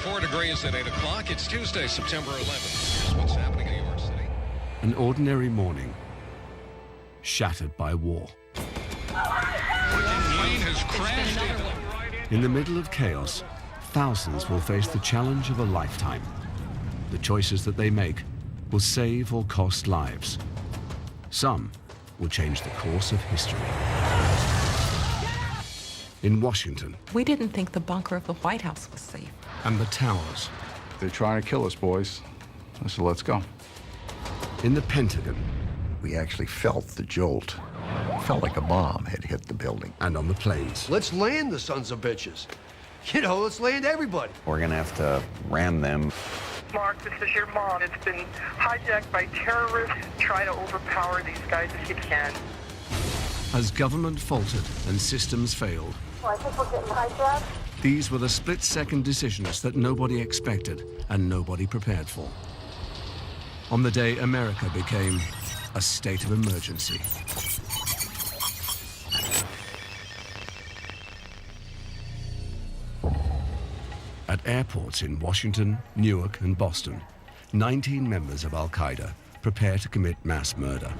4 degrees at 8 o'clock. It's Tuesday, September 11th. Here's what's happening in New York City. An ordinary morning, shattered by war. Plane has crashed In the middle of chaos, thousands will face the challenge of a lifetime. The choices that they make will save or cost lives. Some will change the course of history. In Washington. We didn't think the bunker of the White House was safe. And the towers. They're trying to kill us, boys. So let's go. In the Pentagon. We actually felt the jolt. Felt like a bomb had hit the building. And on the planes. Let's land the sons of bitches. You know, let's land everybody. We're gonna have to ram them. Mark, this is your mom. It's been hijacked by terrorists. Try to overpower these guys if you can. As government faltered and systems failed, I think we're getting hijacked. these were the split-second decisions that nobody expected and nobody prepared for. On the day America became a state of emergency. At airports in Washington, Newark, and Boston, 19 members of Al-Qaeda prepare to commit mass murder.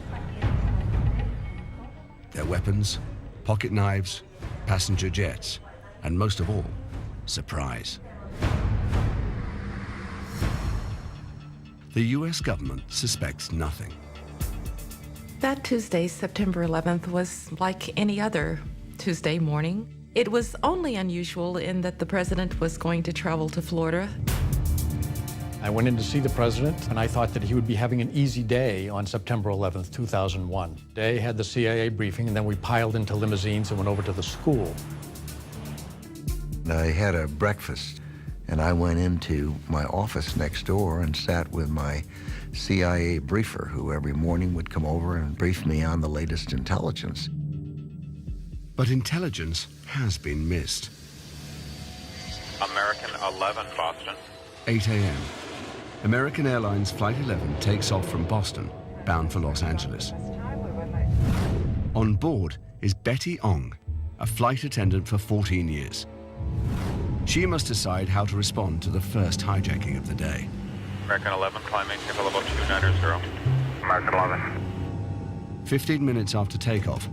Their weapons, pocket knives, passenger jets, and most of all, surprise. The US government suspects nothing. That Tuesday, September 11th, was like any other Tuesday morning. It was only unusual in that the president was going to travel to Florida. I went in to see the president, and I thought that he would be having an easy day on September 11th, 2001. Day had the CIA briefing, and then we piled into limousines and went over to the school. I had a breakfast, and I went into my office next door and sat with my CIA briefer, who every morning would come over and brief me on the latest intelligence. But intelligence has been missed. American 11, Boston. 8 a.m. American Airlines Flight 11 takes off from Boston, bound for Los Angeles. On board is Betty Ong, a flight attendant for 14 years. She must decide how to respond to the first hijacking of the day. American 11, climbing available 290. American 11. 15 minutes after takeoff,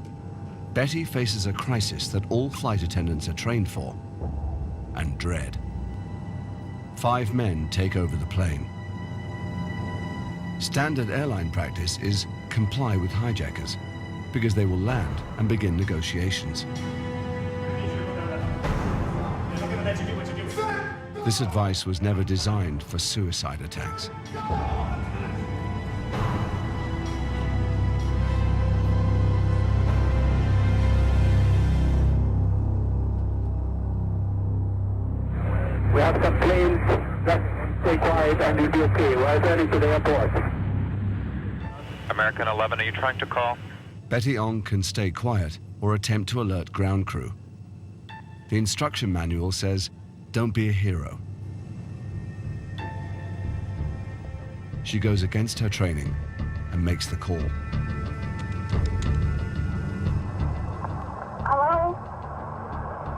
Betty faces a crisis that all flight attendants are trained for, and dread. 5 men take over the plane. Standard airline practice is comply with hijackers, because they will land and begin negotiations. This advice was never designed for suicide attacks. We have some planes that stay quiet and you'll be okay. We're heading to the airport. American 11, are you trying to call? Betty Ong can stay quiet or attempt to alert ground crew. The instruction manual says, don't be a hero. She goes against her training and makes the call. Hello?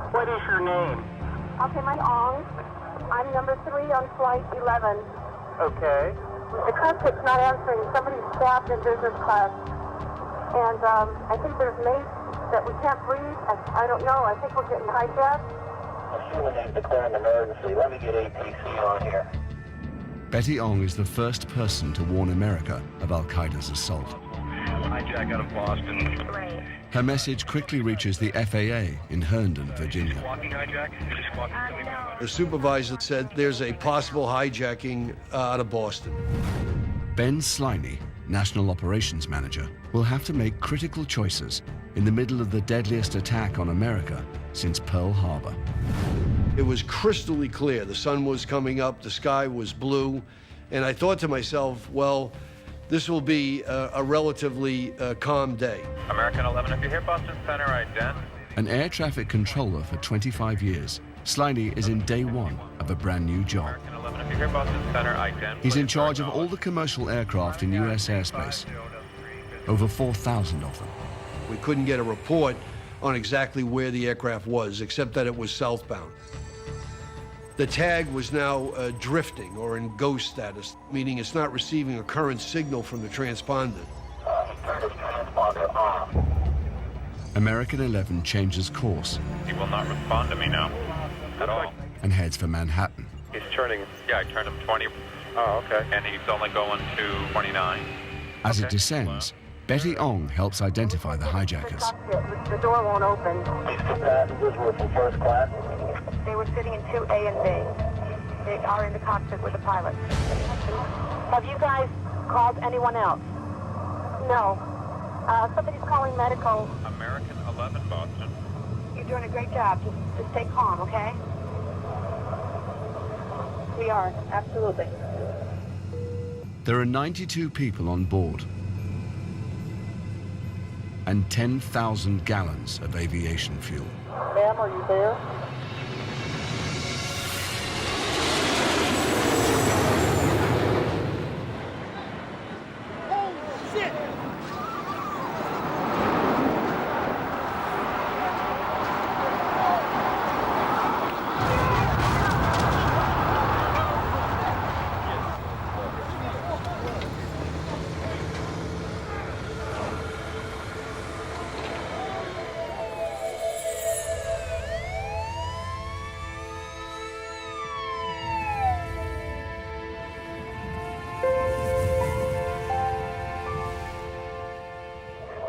What is your name? Okay, my Ong. I'm number 3 on flight 11. Okay. The cockpit's not answering. Somebody's stabbed in business class. And I think there's mates that we can't breathe. I don't know. I think we're getting hijacked. Assuming they've declared an emergency. Let me get APC on here. Betty Ong is the first person to warn America of Al-Qaeda's assault. Hijack out of Boston. Right. Her message quickly reaches the FAA in Herndon, Virginia. Squawking hijack? You're just squawking. The supervisor said there's a possible hijacking out of Boston. Ben Sliney, National Operations Manager, will have to make critical choices in the middle of the deadliest attack on America since Pearl Harbor. It was crystally clear. The sun was coming up, the sky was blue, and I thought to myself, well, this will be a relatively calm day. American 11, if you're here, Boston Center, ident. An air traffic controller for 25 years, Sliney is in day one of a brand new job. American 11, if you're here, Boston Center, ident. He's in charge of all the commercial aircraft in U.S. airspace, over 4,000 of them. We couldn't get a report on exactly where the aircraft was, except that it was southbound. The tag was now drifting or in ghost status, meaning it's not receiving a current signal from the transponder. American 11 changes course He will not respond to me now at all. and heads for Manhattan. He's turning. Yeah, I turned him 20. Oh, okay. And he's only going to 29. As it descends, Betty Ong helps identify the hijackers. The door won't open. These two passengers were from first class. They were sitting in 2A and B. They are in the cockpit with the pilot. Have you guys called anyone else? No. Somebody's calling medical. American 11, Boston. You're doing a great job. Just stay calm, okay? We are, absolutely. There are 92 people on board and 10,000 gallons of aviation fuel. Ma'am, are you there?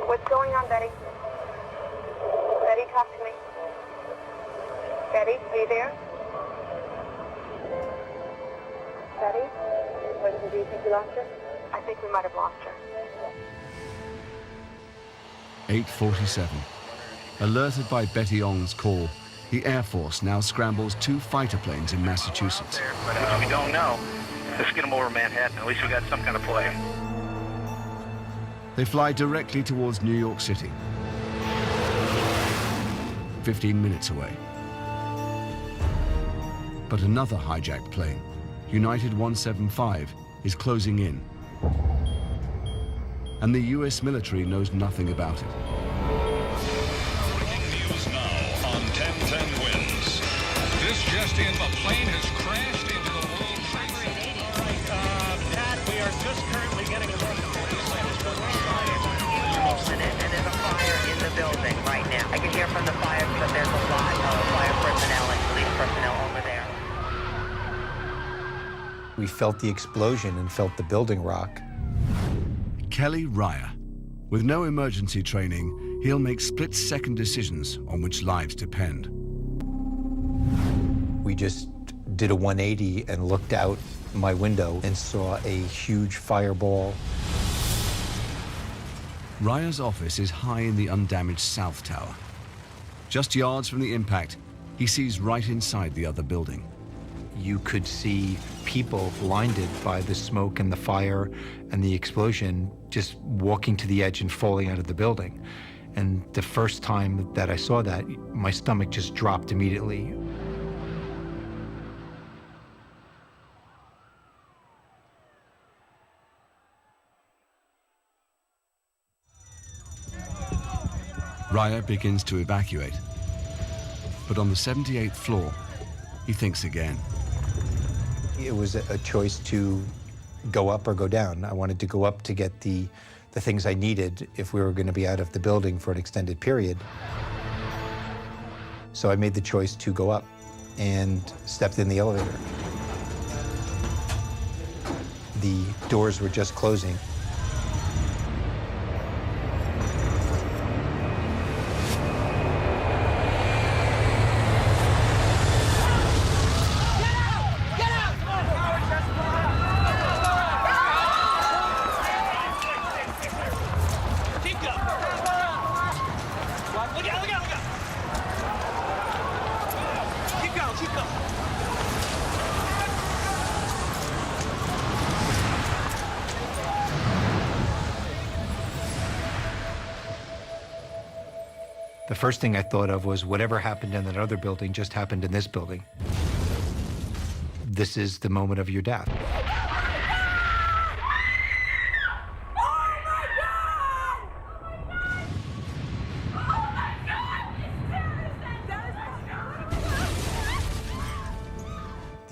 What's going on, Betty? Betty, talk to me. Betty, are you there? Betty? What, do you think we lost her? I think we might have lost her. 8:47. Alerted by Betty Ong's call, the Air Force now scrambles 2 fighter planes in Massachusetts. But if we don't know, let's get them over Manhattan. At least we got some kind of play. They fly directly towards New York City, 15 minutes away. But another hijacked plane, United 175, is closing in. And the US military knows nothing about it. Breaking news now on 1010 Wins. This just in, a plane has crashed into the World Trade Center. All right, Pat, we are just currently getting a look at the police And there's a fire in the building right now. I can hear from the fire that there's a lot of fire personnel and police personnel over there. We felt the explosion and felt the building rock. Kelly Ryer. With no emergency training, he'll make split-second decisions on which lives depend. We just did a 180 and looked out my window and saw a huge fireball. Ryer's office is high in the undamaged South Tower. Just yards from the impact, he sees right inside the other building. You could see people blinded by the smoke and the fire and the explosion just walking to the edge and falling out of the building. And the first time that I saw that, my stomach just dropped immediately. Ryer begins to evacuate. But on the 78th floor, he thinks again. It was a choice to go up or go down. I wanted to go up to get the things I needed if we were going to be out of the building for an extended period. So I made the choice to go up and stepped in the elevator. The doors were just closing. The first thing I thought of was whatever happened in that other building just happened in this building. This is the moment of your death.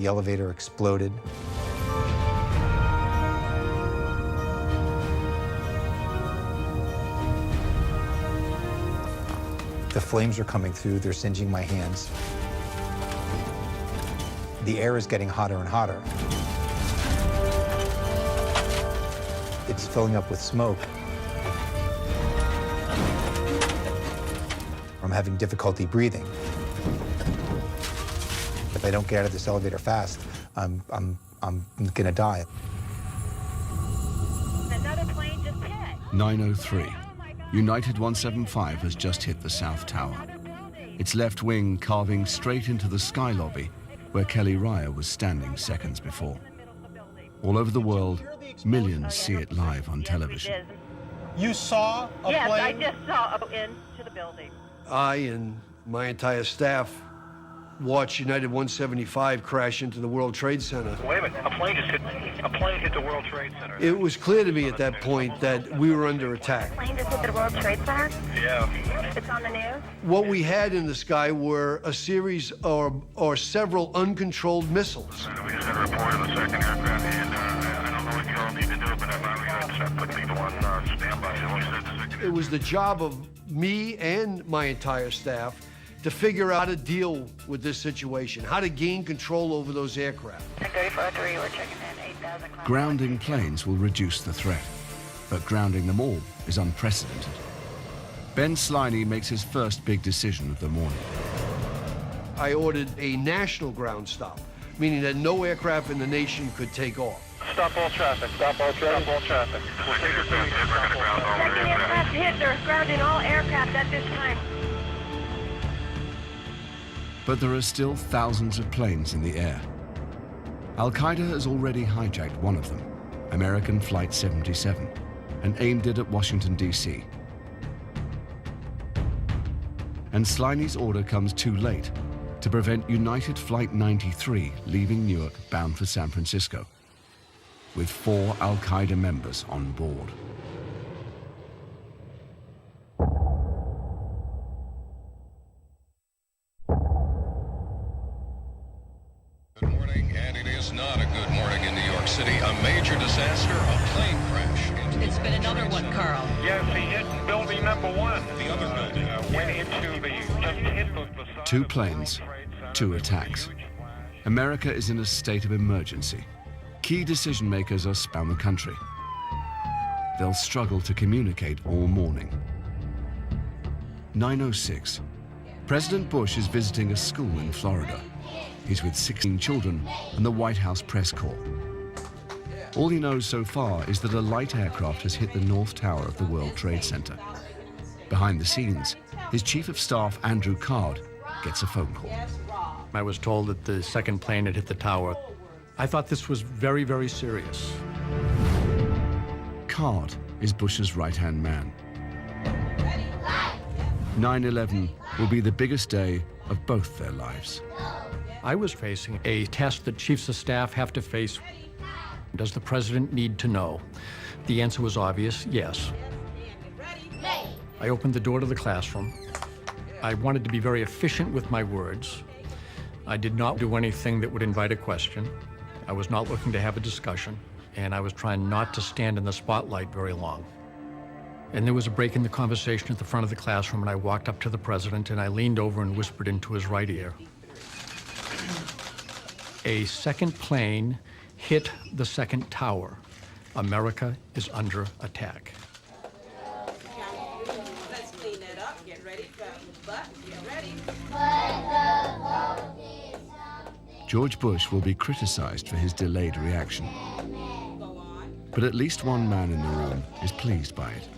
The elevator exploded. The flames are coming through, they're singeing my hands. The air is getting hotter and hotter. It's filling up with smoke. I'm having difficulty breathing. If I don't get out of this elevator fast, I'm gonna die. Another plane just hit. 9:03. United 175 has just hit the South Tower. Its left wing carving straight into the sky lobby where Kelly Ryer was standing seconds before. All over the world, millions see it live on television. You saw a plane? Yes, I just saw into the building. I and my entire staff watched United 175 crash into the World Trade Center. Wait a minute, a plane hit the World Trade Center. It was clear to me at that point that we were under attack. Plane just hit the World Trade Center? Yeah. It's on the news? What we had in the sky were a series or several uncontrolled missiles. We just had a report of the second aircraft, and I don't know what you all need to do, but I've already put people on standby. It was the job of me and my entire staff to figure out how to deal with this situation, how to gain control over those aircraft. 3403, we're checking in 8,000. Grounding planes will reduce the threat, but grounding them all is unprecedented. Ben Sliney makes his first big decision of the morning. I ordered a national ground stop, meaning that no aircraft in the nation could take off. Stop all traffic. Stop all traffic. Stop all traffic. We'll take it to stop all traffic. The aircraft hit, they're grounding all aircraft at this time. But there are still thousands of planes in the air. Al-Qaeda has already hijacked one of them, American Flight 77, and aimed it at Washington, D.C. And Sliney's order comes too late to prevent United Flight 93 leaving Newark bound for San Francisco, with 4 Al-Qaeda members on board. Good morning, and it is not a good morning in New York City. A major disaster, a plane crash. It's been another one, Carl. Yes, he hit building number 1. The other building. Went into just hit the facade. 2 planes, 2 attacks. America is in a state of emergency. Key decision makers are around the country. They'll struggle to communicate all morning. 9:06. President Bush is visiting a school in Florida. He's with 16 children and the White House press corps. All he knows so far is that a light aircraft has hit the North Tower of the World Trade Center. Behind the scenes, his Chief of Staff, Andrew Card, gets a phone call. I was told that the second plane had hit the tower. I thought this was very, very serious. Card is Bush's right-hand man. 9/11 will be the biggest day of both their lives. I was facing a test that chiefs of staff have to face. Does the president need to know? The answer was obvious, yes. I opened the door to the classroom. I wanted to be very efficient with my words. I did not do anything that would invite a question. I was not looking to have a discussion, and I was trying not to stand in the spotlight very long. And there was a break in the conversation at the front of the classroom, and I walked up to the president, and I leaned over and whispered into his right ear. A second plane hit the second tower. America is under attack. Let's clean that up. Get ready for the butt. Get ready. George Bush will be criticized for his delayed reaction. But at least one man in the room is pleased by it.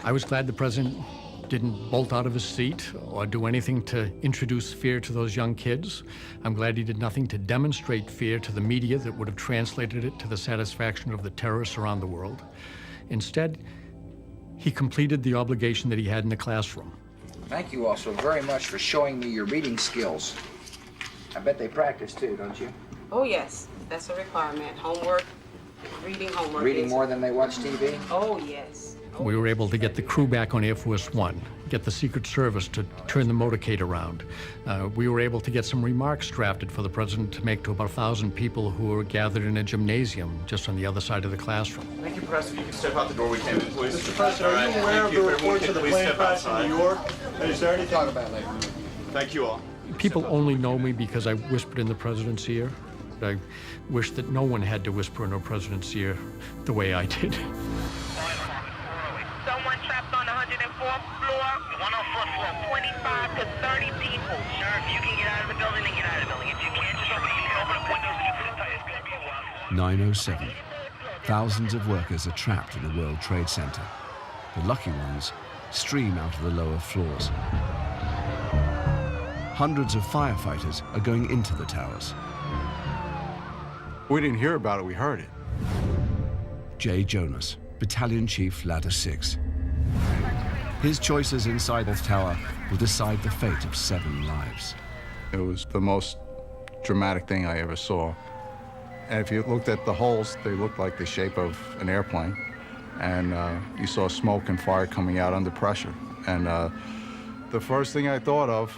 I was glad the president didn't bolt out of his seat or do anything to introduce fear to those young kids. I'm glad he did nothing to demonstrate fear to the media that would have translated it to the satisfaction of the terrorists around the world. Instead, he completed the obligation that he had in the classroom. Thank you also very much for showing me your reading skills. I bet they practice too, don't you? Oh, yes. That's a requirement. Homework, reading homework. Reading more than they watch TV? Oh, yes. We were able to get the crew back on Air Force One, get the Secret Service to turn the motorcade around. We were able to get some remarks drafted for the president to make to about 1,000 people who were gathered in a gymnasium just on the other side of the classroom. Thank you, Press. If you can step out the door, we came in, please. Mr. President, are you aware of the reports of the plane crash in New York? Is there anything? Talk about it later. Thank you all. People only know me because I whispered in the president's ear. I wish that no one had to whisper in a president's ear the way I did. Someone trapped on the 104th floor. 104th floor. 25 to 30 people. Sir, if you can get out of the building, then get out of the building. If you can't, just open up windows and you put it tight. It's going to be a while. 9:07. Thousands of workers are trapped in the World Trade Center. The lucky ones stream out of the lower floors. Hundreds of firefighters are going into the towers. We didn't hear about it, we heard it. Jay Jonas, Battalion Chief, Ladder 6. His choices inside the tower will decide the fate of 7 lives. It was the most dramatic thing I ever saw. And if you looked at the holes, they looked like the shape of an airplane. And you saw smoke and fire coming out under pressure. And the first thing I thought of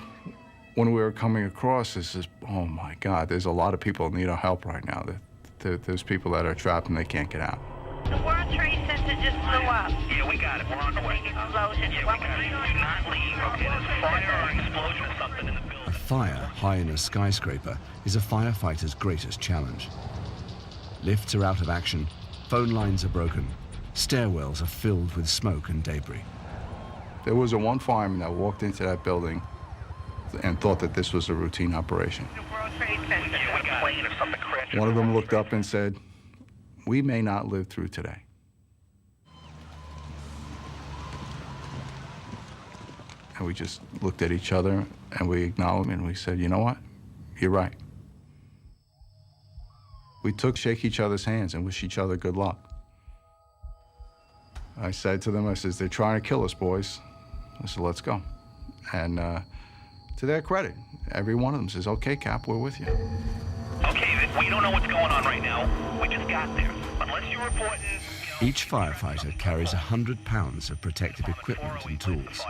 when we were coming across is, oh my God, there's a lot of people that need our help right now. There's people that are trapped and they can't get out. The World Trade Center just blew up. Yeah, we got it. We're on the way. Explosion. Yeah, we got it. Do not leave. Okay, there's a fire or an explosion or something in the building. A fire high in a skyscraper is a firefighter's greatest challenge. Lifts are out of action, phone lines are broken, stairwells are filled with smoke and debris. There was one fireman that walked into that building and thought that this was a routine operation. The World Trade Center. Yeah, we got it. If something crashes. One of them looked up and said, "We may not live through today." And we just looked at each other and we acknowledged and we said, you know what? You're right. We shake each other's hands and wish each other good luck. I said to them, I said, they're trying to kill us, boys. I said, let's go. And to their credit, every one of them says, okay, Cap, we're with you. Okay, we don't know what's going on right now. We just got there. Unless you're reporting... Each firefighter carries 100 pounds of protective equipment and tools.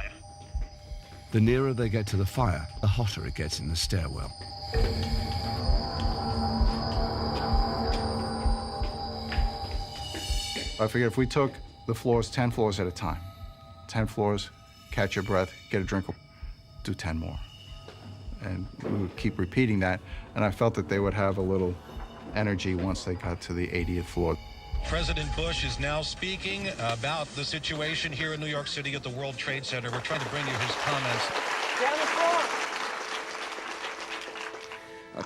The nearer they get to the fire, the hotter it gets in the stairwell. I figured if we took the floors 10 floors at a time, 10 floors, catch your breath, get a drink, do 10 more. And we would keep repeating that, and I felt that they would have a little energy once they got to the 80th floor. President Bush is now speaking about the situation here in New York City at the World Trade Center. We're trying to bring you his comments.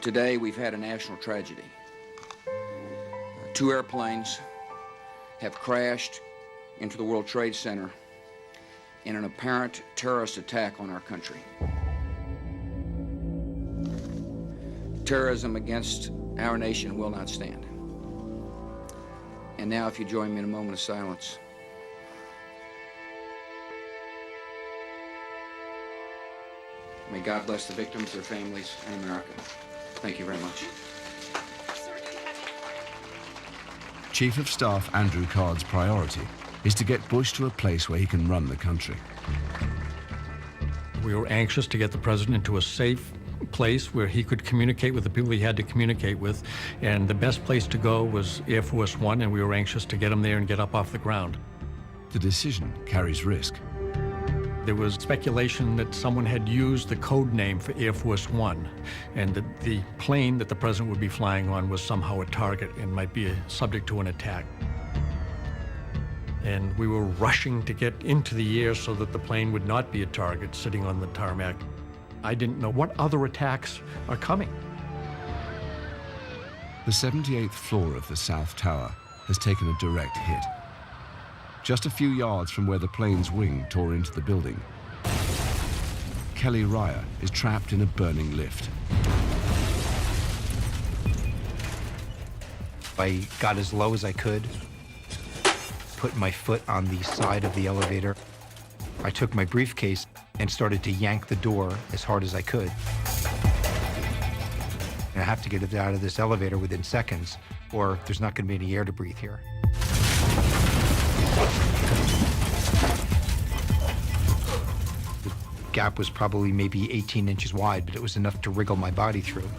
Today, we've had a national tragedy. 2 airplanes have crashed into the World Trade Center in an apparent terrorist attack on our country. Terrorism against our nation will not stand. And now, if you join me in a moment of silence. May God bless the victims, their families, and America. Thank you very much. Chief of Staff Andrew Card's priority is to get Bush to a place where he can run the country. We were anxious to get the president into a safe place where he could communicate with the people he had to communicate with, and the best place to go was Air Force One, and we were anxious to get him there and get up off the ground. The decision carries risk. There was speculation that someone had used the code name for Air Force One, and that the plane that the president would be flying on was somehow a target and might be subject to an attack. And we were rushing to get into the air so that the plane would not be a target sitting on the tarmac. I didn't know what other attacks are coming. The 78th floor of the South Tower has taken a direct hit. Just a few yards from where the plane's wing tore into the building, Kelly Ryer is trapped in a burning lift. I got as low as I could, put my foot on the side of the elevator. I took my briefcase and started to yank the door as hard as I could. And I have to get it out of this elevator within seconds, or there's not going to be any air to breathe here. gap was probably maybe 18 inches wide, but it was enough to wriggle my body through.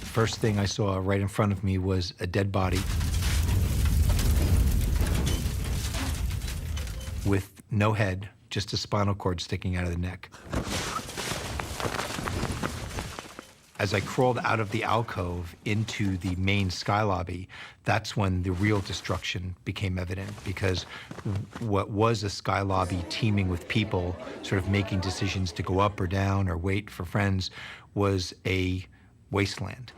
First thing I saw right in front of me was a dead body with no head, just a spinal cord sticking out of the neck. As I crawled out of the alcove into the main sky lobby, that's when the real destruction became evident, because what was a sky lobby teeming with people sort of making decisions to go up or down or wait for friends was a wasteland.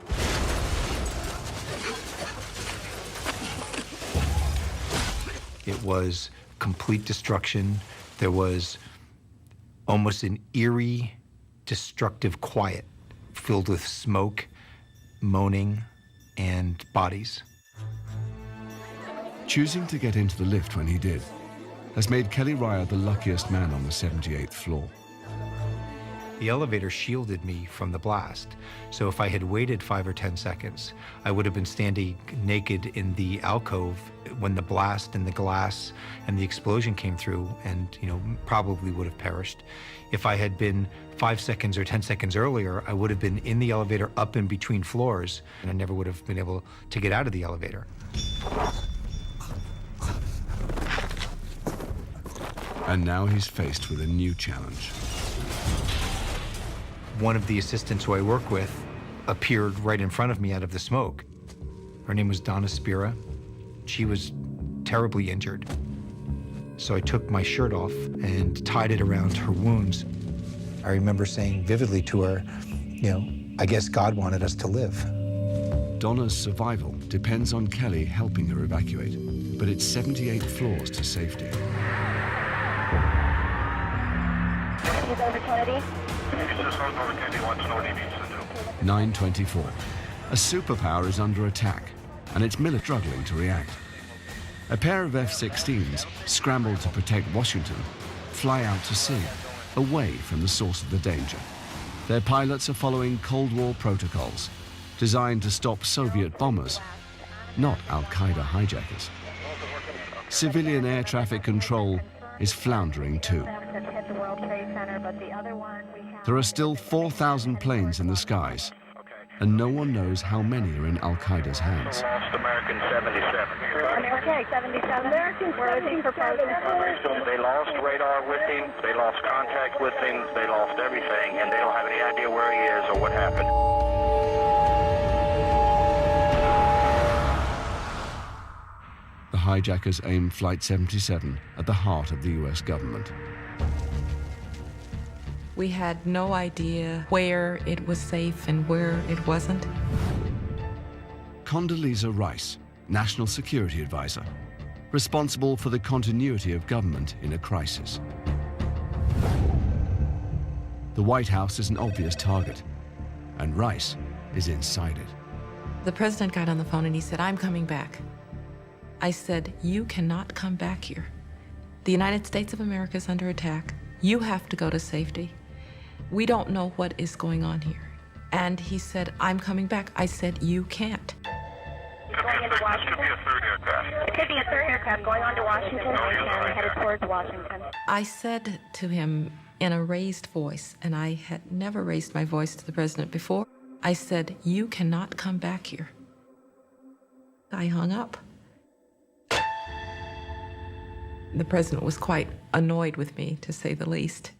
It was complete destruction. There was almost an eerie, destructive quiet filled with smoke, moaning, and bodies. Choosing to get into the lift when he did has made Kelly Ryer the luckiest man on the 78th floor. The elevator shielded me from the blast, so if I had waited 5 or 10 seconds, I would have been standing naked in the alcove when the blast and the glass and the explosion came through, and probably would have perished. If I had been 5 seconds or 10 seconds earlier, I would have been in the elevator up in between floors, and I never would have been able to get out of the elevator. And now he's faced with a new challenge. One of the assistants who I work with appeared right in front of me out of the smoke. Her name was Donna Spira. She was terribly injured. So I took my shirt off and tied it around her wounds. I remember saying vividly to her, I guess God wanted us to live. Donna's survival depends on Kelly helping her evacuate, but it's 78 floors to safety. He's over Kennedy. 9:24. A superpower is under attack, and its military struggling to react. A pair of F-16s, scrambled to protect Washington, fly out to sea, away from the source of the danger. Their pilots are following Cold War protocols, designed to stop Soviet bombers, not Al-Qaeda hijackers. Civilian air traffic control is floundering too. There are still 4,000 planes in the skies, and no one knows how many are in Al-Qaeda's hands. Lost American 77. Okay, 77. We're looking for President. They lost radar with him, they lost contact with him, they lost everything, and they don't have any idea where he is or what happened. The hijackers aimed Flight 77 at the heart of the US government. We had no idea where it was safe and where it wasn't. Condoleezza Rice, National Security Advisor, responsible for the continuity of government in a crisis. The White House is an obvious target, and Rice is inside it. The president got on the phone and he said, "I'm coming back." I said, "You cannot come back here. The United States of America is under attack. You have to go to safety. We don't know what is going on here." And he said, "I'm coming back." I said, "You can't." Going into Washington? Could be a third aircraft. It could be a third aircraft going on to Washington and headed towards Washington. I said to him in a raised voice, and I had never raised my voice to the president before, I said, "You cannot come back here." I hung up. The president was quite annoyed with me, to say the least.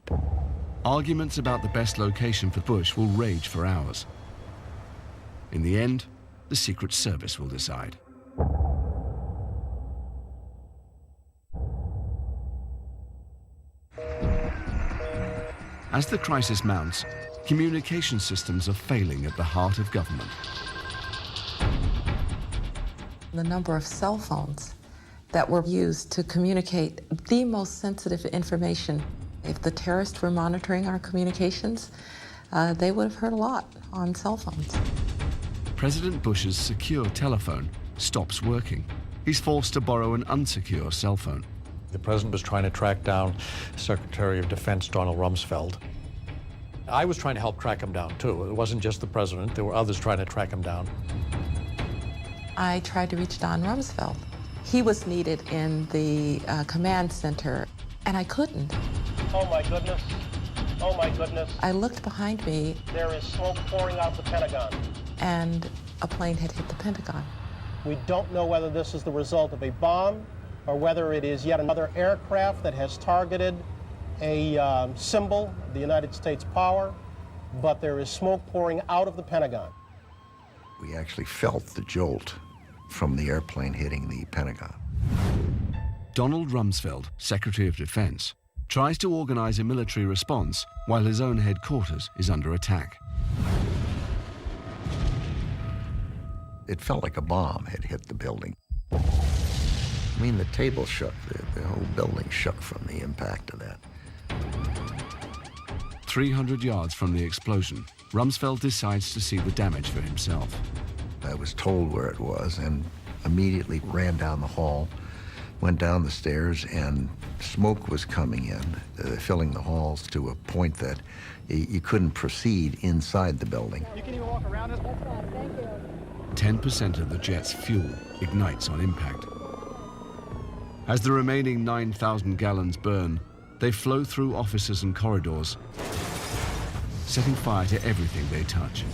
Arguments about the best location for Bush will rage for hours. In the end, the Secret Service will decide. As the crisis mounts, communication systems are failing at the heart of government. The number of cell phones that were used to communicate the most sensitive information. If the terrorists were monitoring our communications, they would have heard a lot on cell phones. President Bush's secure telephone stops working. He's forced to borrow an unsecure cell phone. The president was trying to track down Secretary of Defense Donald Rumsfeld. I was trying to help track him down, too. It wasn't just the president. There were others trying to track him down. I tried to reach Don Rumsfeld, He was needed in the command center, and I couldn't. Oh my goodness. Oh my goodness. I looked behind me. There is smoke pouring out the Pentagon. And a plane had hit the Pentagon. We don't know whether this is the result of a bomb or whether it is yet another aircraft that has targeted a symbol of the United States power, but there is smoke pouring out of the Pentagon. We actually felt the jolt from the airplane hitting the Pentagon. Donald Rumsfeld, Secretary of Defense, tries to organize a military response while his own headquarters is under attack. It felt like a bomb had hit the building. I mean, the table shook. The whole building shook from the impact of that. 300 yards from the explosion, Rumsfeld decides to see the damage for himself. I was told where it was and immediately ran down the hall, went down the stairs, and smoke was coming in, filling the halls to a point that you couldn't proceed inside the building. You can even walk around it. 10% of the jet's fuel ignites on impact. As the remaining 9,000 gallons burn, they flow through offices and corridors, setting fire to everything they touch.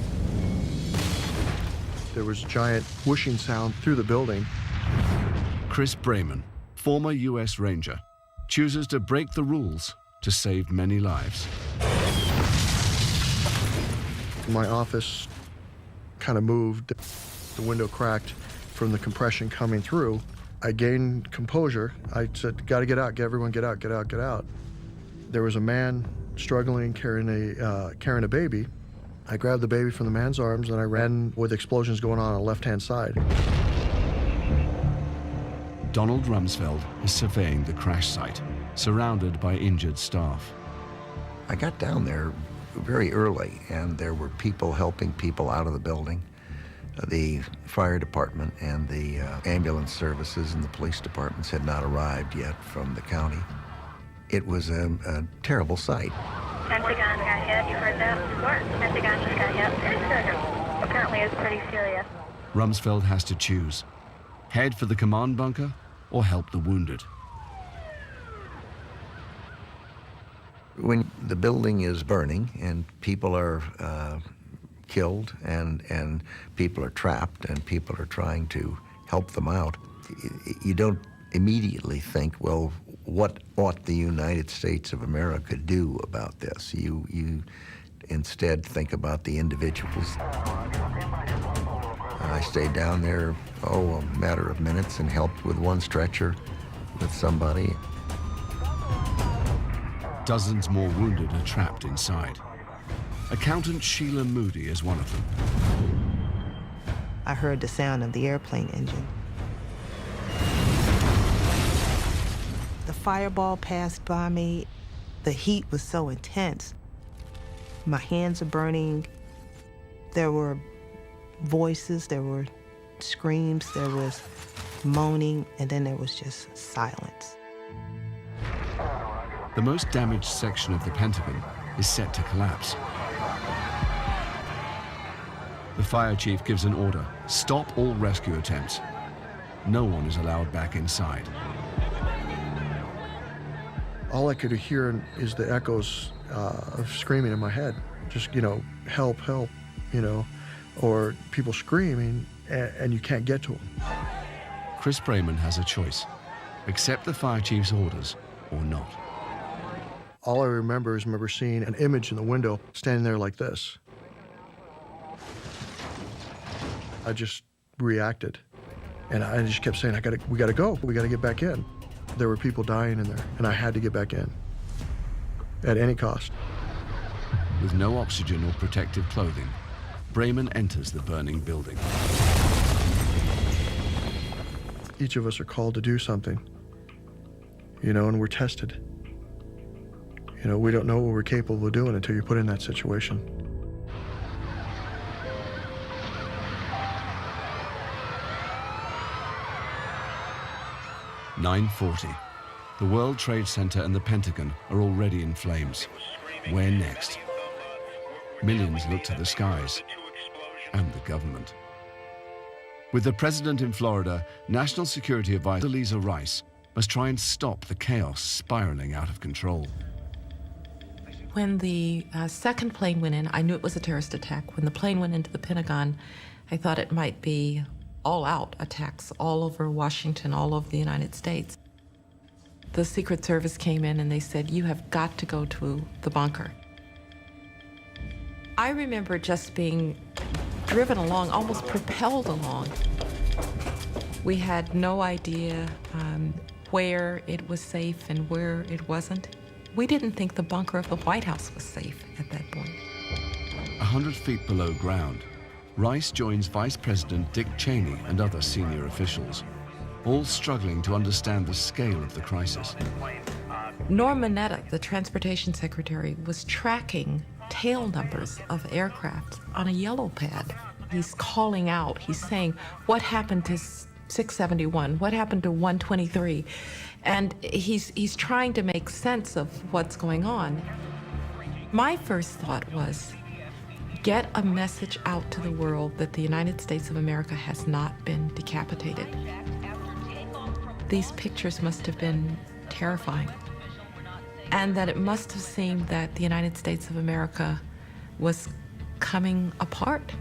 There was a giant whooshing sound through the building. Chris Brayman, former U.S. Ranger, chooses to break the rules to save many lives. My office kind of moved. The window cracked from the compression coming through. I gained composure. I said, "Got to get out, everyone get out, get out, get out." There was a man struggling carrying a baby. I grabbed the baby from the man's arms and I ran with explosions going on the left-hand side. Donald Rumsfeld is surveying the crash site, surrounded by injured staff. I got down there very early, and there were people helping people out of the building. The fire department and the ambulance services and the police departments had not arrived yet from the county. It was a terrible sight. Pentagon got hit. You heard that? Pentagon just got hit. Apparently it's pretty serious. Rumsfeld has to choose: head for the command bunker or help the wounded. When the building is burning and people are killed and people are trapped and people are trying to help them out, you don't immediately think, well, what ought the United States of America do about this? You instead think about the individuals. I stayed down there, a matter of minutes, and helped with one stretcher with somebody. Dozens more wounded are trapped inside. Accountant Sheila Moody is one of them. I heard the sound of the airplane engine. The fireball passed by me. The heat was so intense. My hands are burning. There were voices, there were screams, there was moaning, and then there was just silence. The most damaged section of the Pentagon is set to collapse. The fire chief gives an order: stop all rescue attempts. No one is allowed back inside. All I could hear is the echoes of screaming in my head. Just, help, help, or people screaming, and you can't get to them. Chris Brayman has a choice: accept the fire chief's orders or not. All I remember is seeing an image in the window, standing there like this. I just reacted, and I just kept saying, we gotta go, we gotta get back in. There were people dying in there, and I had to get back in, at any cost. With no oxygen or protective clothing, Brayman enters the burning building. Each of us are called to do something, and we're tested. We don't know what we're capable of doing until you're put in that situation. "9:40. The World Trade Center and the Pentagon are already in flames. Where next? Millions look to the skies and the government. With the president in Florida, National Security Advisor Condoleezza Rice must try and stop the chaos spiraling out of control. When the second plane went in, I knew it was a terrorist attack. When the plane went into the Pentagon, I thought it might be all-out attacks all over Washington, all over the United States. The Secret Service came in and they said, "You have got to go to the bunker." I remember just being driven along, almost propelled along. We had no idea where it was safe and where it wasn't. We didn't think the bunker of the White House was safe at that point. 100 feet below ground, Rice joins Vice President Dick Cheney and other senior officials, all struggling to understand the scale of the crisis. Norm Mineta, the transportation secretary, was tracking tail numbers of aircraft on a yellow pad. He's calling out, he's saying, what happened to 671? What happened to 123? And he's trying to make sense of what's going on. My first thought was, get a message out to the world that the United States of America has not been decapitated. These pictures must have been terrifying. And that it must have seemed that the United States of America was coming apart.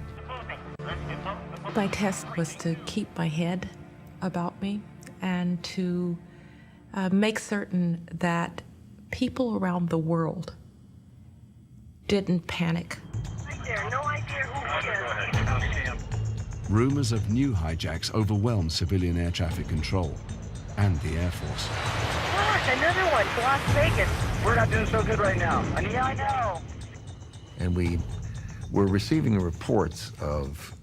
My test was to keep my head about me and to make certain that people around the world didn't panic. Rumors of new hijacks overwhelm civilian air traffic control and the Air Force. Gosh, another one to Las Vegas. We're not doing so good right now. Yeah, I know. And we were receiving reports of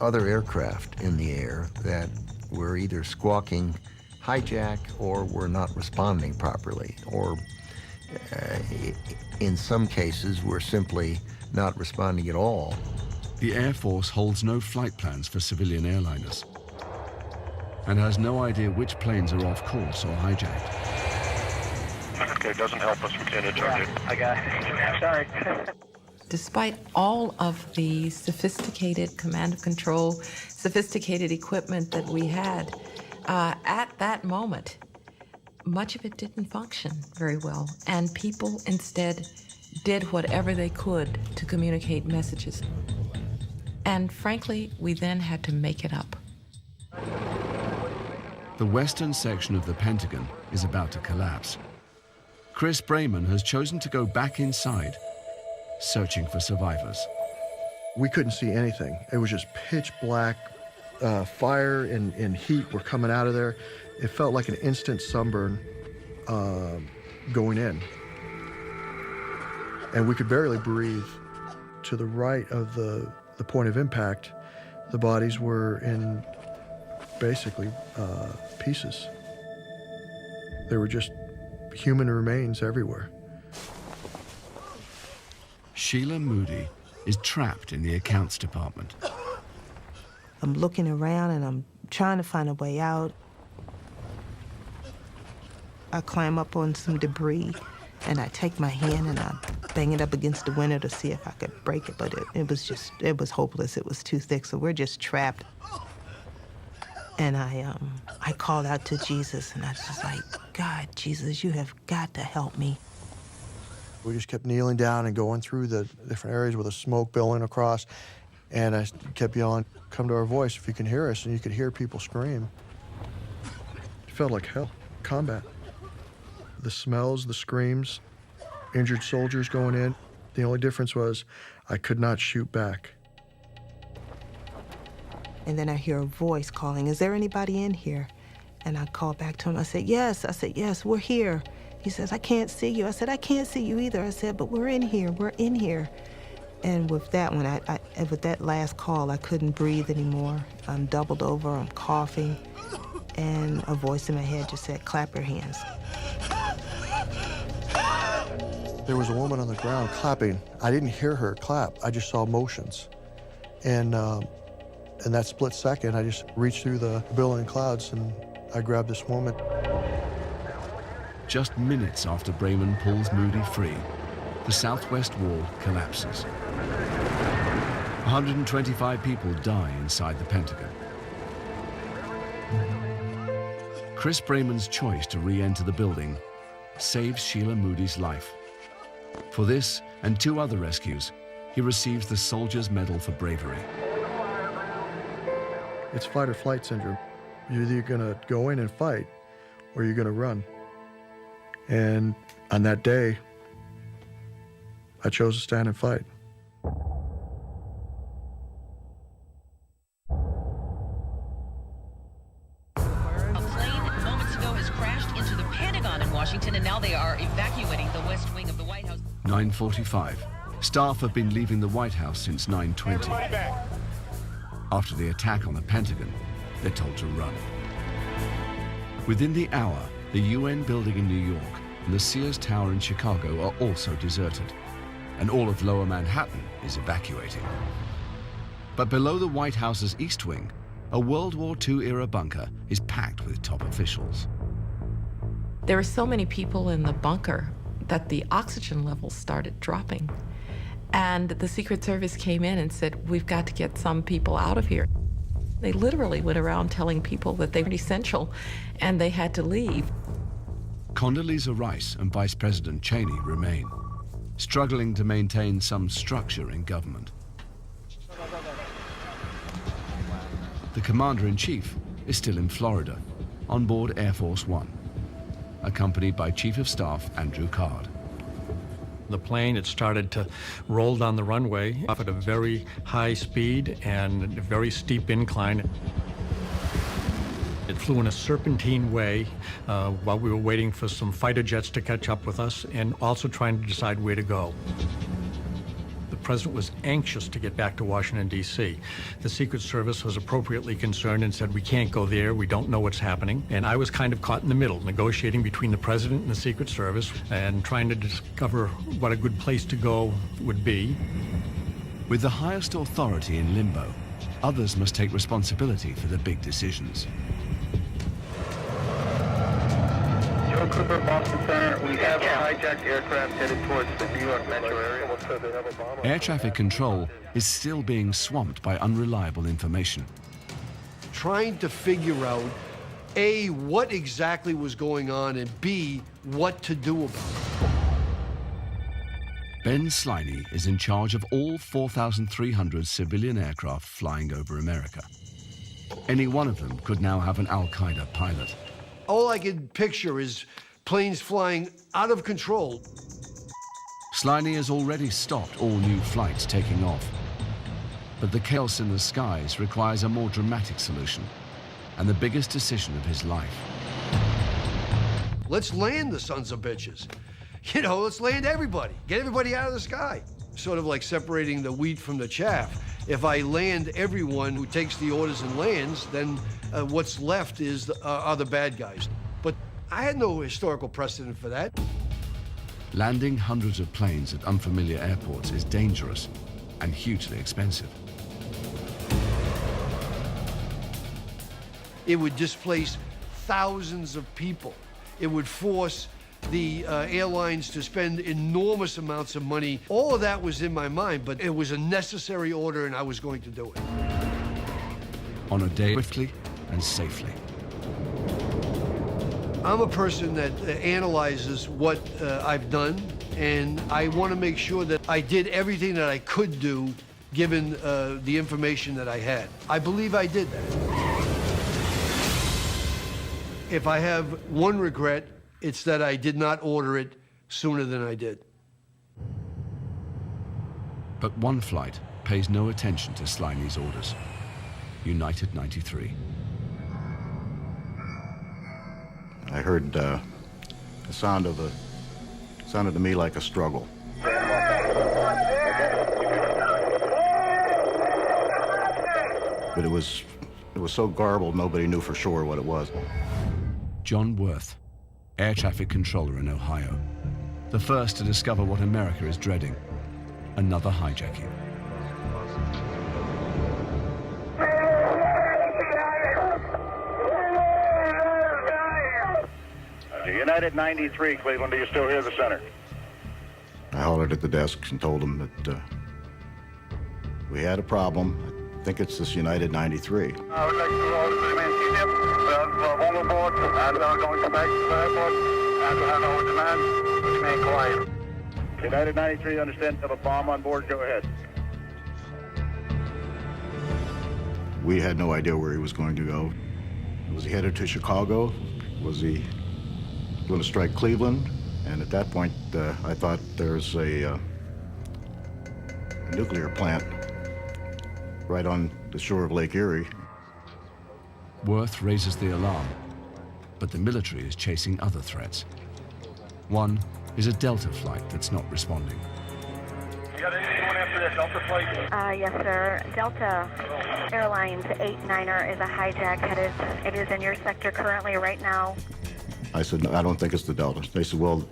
other aircraft in the air that were either squawking hijack or were not responding properly, or in some cases were simply not responding at all. The Air Force holds no flight plans for civilian airliners and has no idea which planes are off course or hijacked. Okay, doesn't help us. We can't interrogate. I got it. Sorry. Despite all of the sophisticated command and control, sophisticated equipment that we had, at that moment, much of it didn't function very well, and people instead did whatever they could to communicate messages. And frankly, we then had to make it up. The western section of the Pentagon is about to collapse. Chris Brayman has chosen to go back inside, searching for survivors. We couldn't see anything. It was just pitch black. Fire and heat were coming out of there. It felt like an instant sunburn going in. And we could barely breathe. To the right of the point of impact, the bodies were in basically pieces. There were just human remains everywhere. Sheila Moody is trapped in the accounts department. I'm looking around and I'm trying to find a way out. I climb up on some debris and I take my hand and I bang it up against the window to see if I could break it, but it was hopeless. It was too thick, so we're just trapped. And I called out to Jesus and I was just like, God, Jesus, you have got to help me. We just kept kneeling down and going through the different areas with the smoke billowing across. And I kept yelling, come to our voice if you can hear us, and you could hear people scream. It felt like hell, combat. The smells, the screams, injured soldiers going in. The only difference was I could not shoot back. And then I hear a voice calling, is there anybody in here? And I called back to him, I said, yes, we're here. He says, I can't see you. I said, I can't see you either. I said, but we're in here. And with that one, with that last call, I couldn't breathe anymore. I'm doubled over, I'm coughing, and a voice in my head just said, clap your hands. There was a woman on the ground clapping. I didn't hear her clap, I just saw motions. And in that split second, I just reached through the billowing clouds and I grabbed this woman. Just minutes after Brayman pulls Moody free, the southwest wall collapses. 125 people die inside the Pentagon. Chris Brayman's choice to re-enter the building saves Sheila Moody's life. For this and 2 other rescues, he receives the Soldier's Medal for bravery. It's fight or flight syndrome. You're either gonna go in and fight or you're gonna run. And on that day, I chose to stand and fight. Washington, and now they are evacuating the West Wing of the White House. 9:45. Staff have been leaving the White House since 9:20. After the attack on the Pentagon, they're told to run. Within the hour, the UN building in New York and the Sears Tower in Chicago are also deserted, and all of Lower Manhattan is evacuating. But below the White House's East Wing, a World War II-era bunker is packed with top officials. There were so many people in the bunker that the oxygen levels started dropping. And the Secret Service came in and said, we've got to get some people out of here. They literally went around telling people that they were essential and they had to leave. Condoleezza Rice and Vice President Cheney remain, struggling to maintain some structure in government. The Commander-in-Chief is still in Florida, on board Air Force One, accompanied by Chief of Staff Andrew Card. The plane, it started to roll down the runway up at a very high speed and a very steep incline. It flew in a serpentine way while we were waiting for some fighter jets to catch up with us and also trying to decide where to go. The president was anxious to get back to Washington, D.C. The Secret Service was appropriately concerned and said, we can't go there, we don't know what's happening. And I was kind of caught in the middle, negotiating between the president and the Secret Service and trying to discover what a good place to go would be. With the highest authority in limbo, others must take responsibility for the big decisions. Joe Cooper, Boston Center. We have a hijacked aircraft headed towards the New York metro area. Air traffic control is still being swamped by unreliable information. Trying to figure out, A, what exactly was going on, and B, what to do about it. Ben Sliney is in charge of all 4,300 civilian aircraft flying over America. Any one of them could now have an Al-Qaeda pilot. All I can picture is planes flying out of control. Sliney has already stopped all new flights taking off. But the chaos in the skies requires a more dramatic solution, and the biggest decision of his life. Let's land the sons of bitches. You know, let's land everybody. Get everybody out of the sky. Sort of like separating the wheat from the chaff. If I land everyone who takes the orders and lands, then what's left is are the bad guys. But I had no historical precedent for that. Landing hundreds of planes at unfamiliar airports is dangerous and hugely expensive. It would displace thousands of people. It would force the airlines to spend enormous amounts of money. All of that was in my mind, but it was a necessary order and I was going to do it. On a day, swiftly and safely. I'm a person that analyzes what I've done, and I want to make sure that I did everything that I could do given the information that I had. I believe I did that. If I have one regret, it's that I did not order it sooner than I did. But one flight pays no attention to Sliney's orders. United 93. I heard the sounded to me like a struggle. But it was so garbled, nobody knew for sure what it was. John Worth, air traffic controller in Ohio, the first to discover what America is dreading, another hijacking. United 93, Cleveland, do you still hear the center? I hollered at the desks and told them that we had a problem. think it's this United 93. I would like to all the remain seated. We are overboard and we are going to back to the airport and we have our demand to remain quiet. United 93, understand, have a bomb on board, go ahead. We had no idea where he was going to go. Was he headed to Chicago? Was he going to strike Cleveland? And at that point, I thought there's a nuclear plant right on the shore of Lake Erie. Worth raises the alarm, but the military is chasing other threats. One is a Delta flight that's not responding. You got anyone after that Delta flight? Yes, sir. Delta Airlines 89er is a hijack headed. It is in your sector currently right now. I said, no, I don't think it's the Delta. They said, well,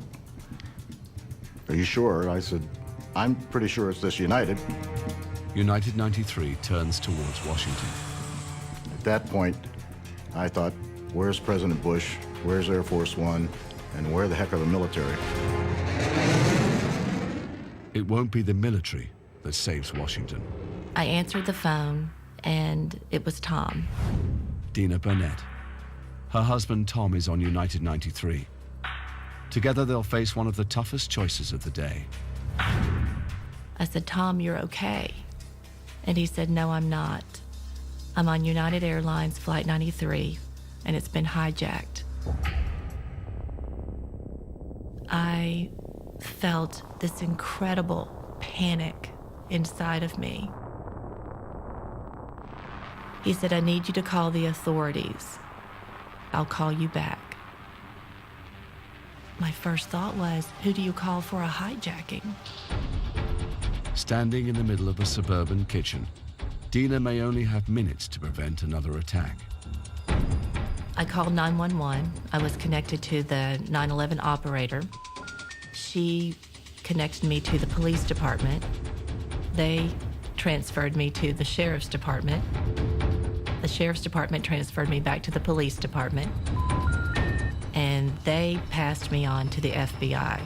are you sure? I said, I'm pretty sure it's this United. United 93 turns towards Washington. At that point, I thought, where's President Bush? Where's Air Force One? And where the heck are the military? It won't be the military that saves Washington. I answered the phone, and it was Tom. Dina Burnett. Her husband Tom is on United 93. Together they'll face one of the toughest choices of the day. I said, Tom, you're okay. And he said, no, I'm not. I'm on United Airlines Flight 93, and it's been hijacked. I felt this incredible panic inside of me. He said, I need you to call the authorities. I'll call you back. My first thought was, who do you call for a hijacking? Standing in the middle of a suburban kitchen, Dina may only have minutes to prevent another attack. I called 911. I was connected to the 911 operator. She connected me to the police department. They transferred me to the sheriff's department. The sheriff's department transferred me back to the police department. And they passed me on to the FBI.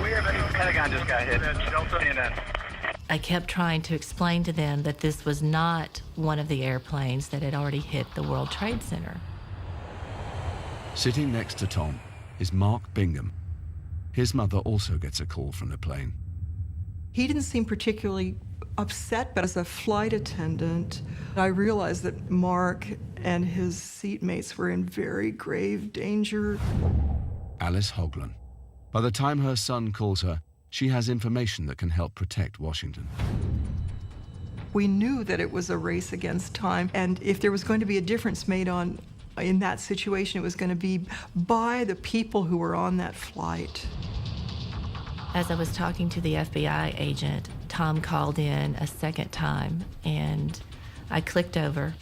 We have a Pentagon just got hit. I kept trying to explain to them that this was not one of the airplanes that had already hit the World Trade Center. Sitting next to Tom is Mark Bingham. His mother also gets a call from the plane. He didn't seem particularly upset, but as a flight attendant, I realized that Mark and his seatmates were in very grave danger. Alice Hoagland. By the time her son calls her, she has information that can help protect Washington. We knew that it was a race against time, and if there was going to be a difference made in that situation, it was going to be by the people who were on that flight. As I was talking to the FBI agent, Tom called in a second time, and I clicked over,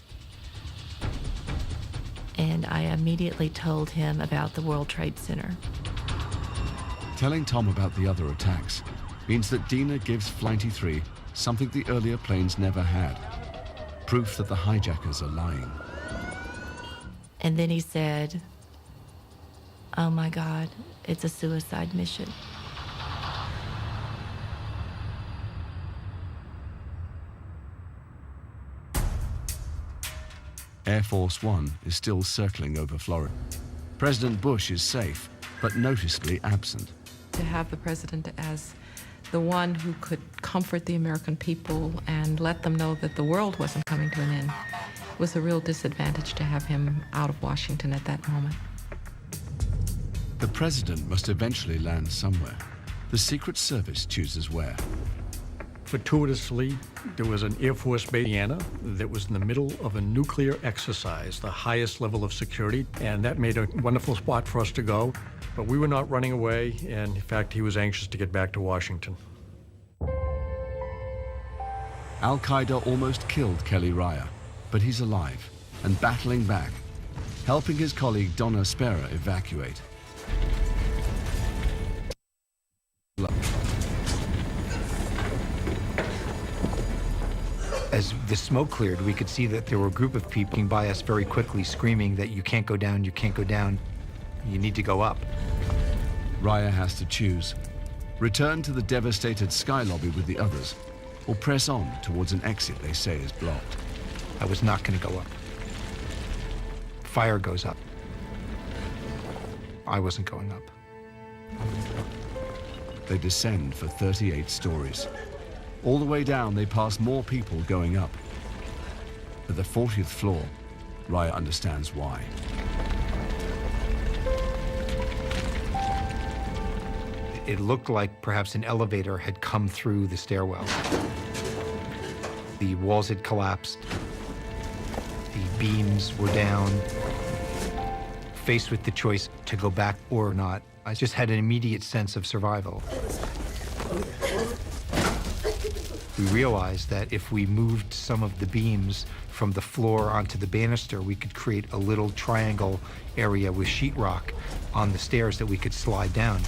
and I immediately told him about the World Trade Center. Telling Tom about the other attacks means that Dina gives Flight 93 something the earlier planes never had, proof that the hijackers are lying. And then he said, oh my God, it's a suicide mission. Air Force One is still circling over Florida. President Bush is safe, but noticeably absent. To have the president as the one who could comfort the American people and let them know that the world wasn't coming to an end was a real disadvantage to have him out of Washington at that moment. The president must eventually land somewhere. The Secret Service chooses where. Fortuitously, there was an Air Force base in Indiana that was in the middle of a nuclear exercise, the highest level of security, and that made a wonderful spot for us to go. But we were not running away, and in fact, he was anxious to get back to Washington. Al-Qaeda almost killed Kelly Raya, but he's alive and battling back, helping his colleague Donna Spera evacuate. As the smoke cleared, we could see that there were a group of people by us very quickly screaming that you can't go down, you need to go up. Raya has to choose. Return to the devastated sky lobby with the others, or press on towards an exit they say is blocked. I was not going to go up. Fire goes up. I wasn't going up. They descend for 38 stories. All the way down, they pass more people going up. At the 40th floor, Raya understands why. It looked like perhaps an elevator had come through the stairwell. The walls had collapsed. The beams were down. Faced with the choice to go back or not, I just had an immediate sense of survival. We realized that if we moved some of the beams from the floor onto the banister, we could create a little triangle area with sheetrock on the stairs that we could slide down.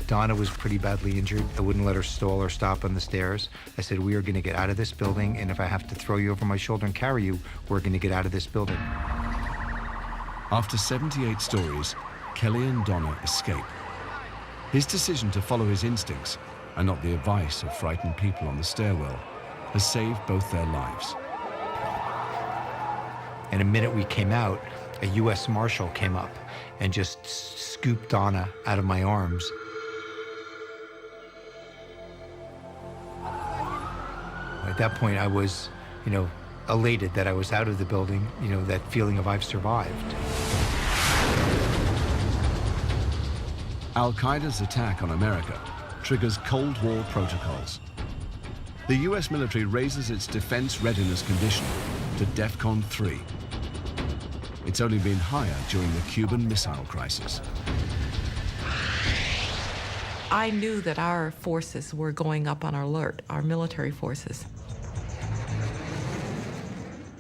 Donna was pretty badly injured. I wouldn't let her stall or stop on the stairs. I said, we are going to get out of this building, and if I have to throw you over my shoulder and carry you, we're going to get out of this building. After 78 stories, Kelly and Donna escape. His decision to follow his instincts and not the advice of frightened people on the stairwell has saved both their lives. And the minute we came out, a U.S. Marshal came up and just scooped Donna out of my arms. At that point, I was, elated that I was out of the building, that feeling of I've survived. Al-Qaeda's attack on America triggers Cold War protocols. The US military raises its defense readiness condition to DEFCON 3. It's only been higher during the Cuban Missile Crisis. I knew that our forces were going up on alert, our military forces.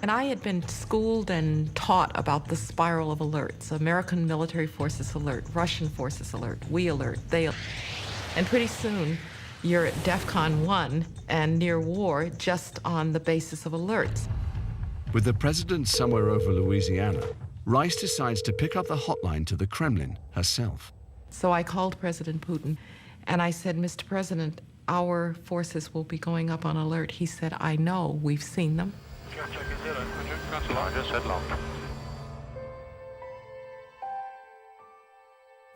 And I had been schooled and taught about the spiral of alerts. American military forces alert, Russian forces alert, we alert, they alert. And pretty soon, you're at DEFCON 1 and near war just on the basis of alerts. With the president somewhere over Louisiana, Rice decides to pick up the hotline to the Kremlin herself. So I called President Putin and I said, Mr. President, our forces will be going up on alert. He said, I know, we've seen them.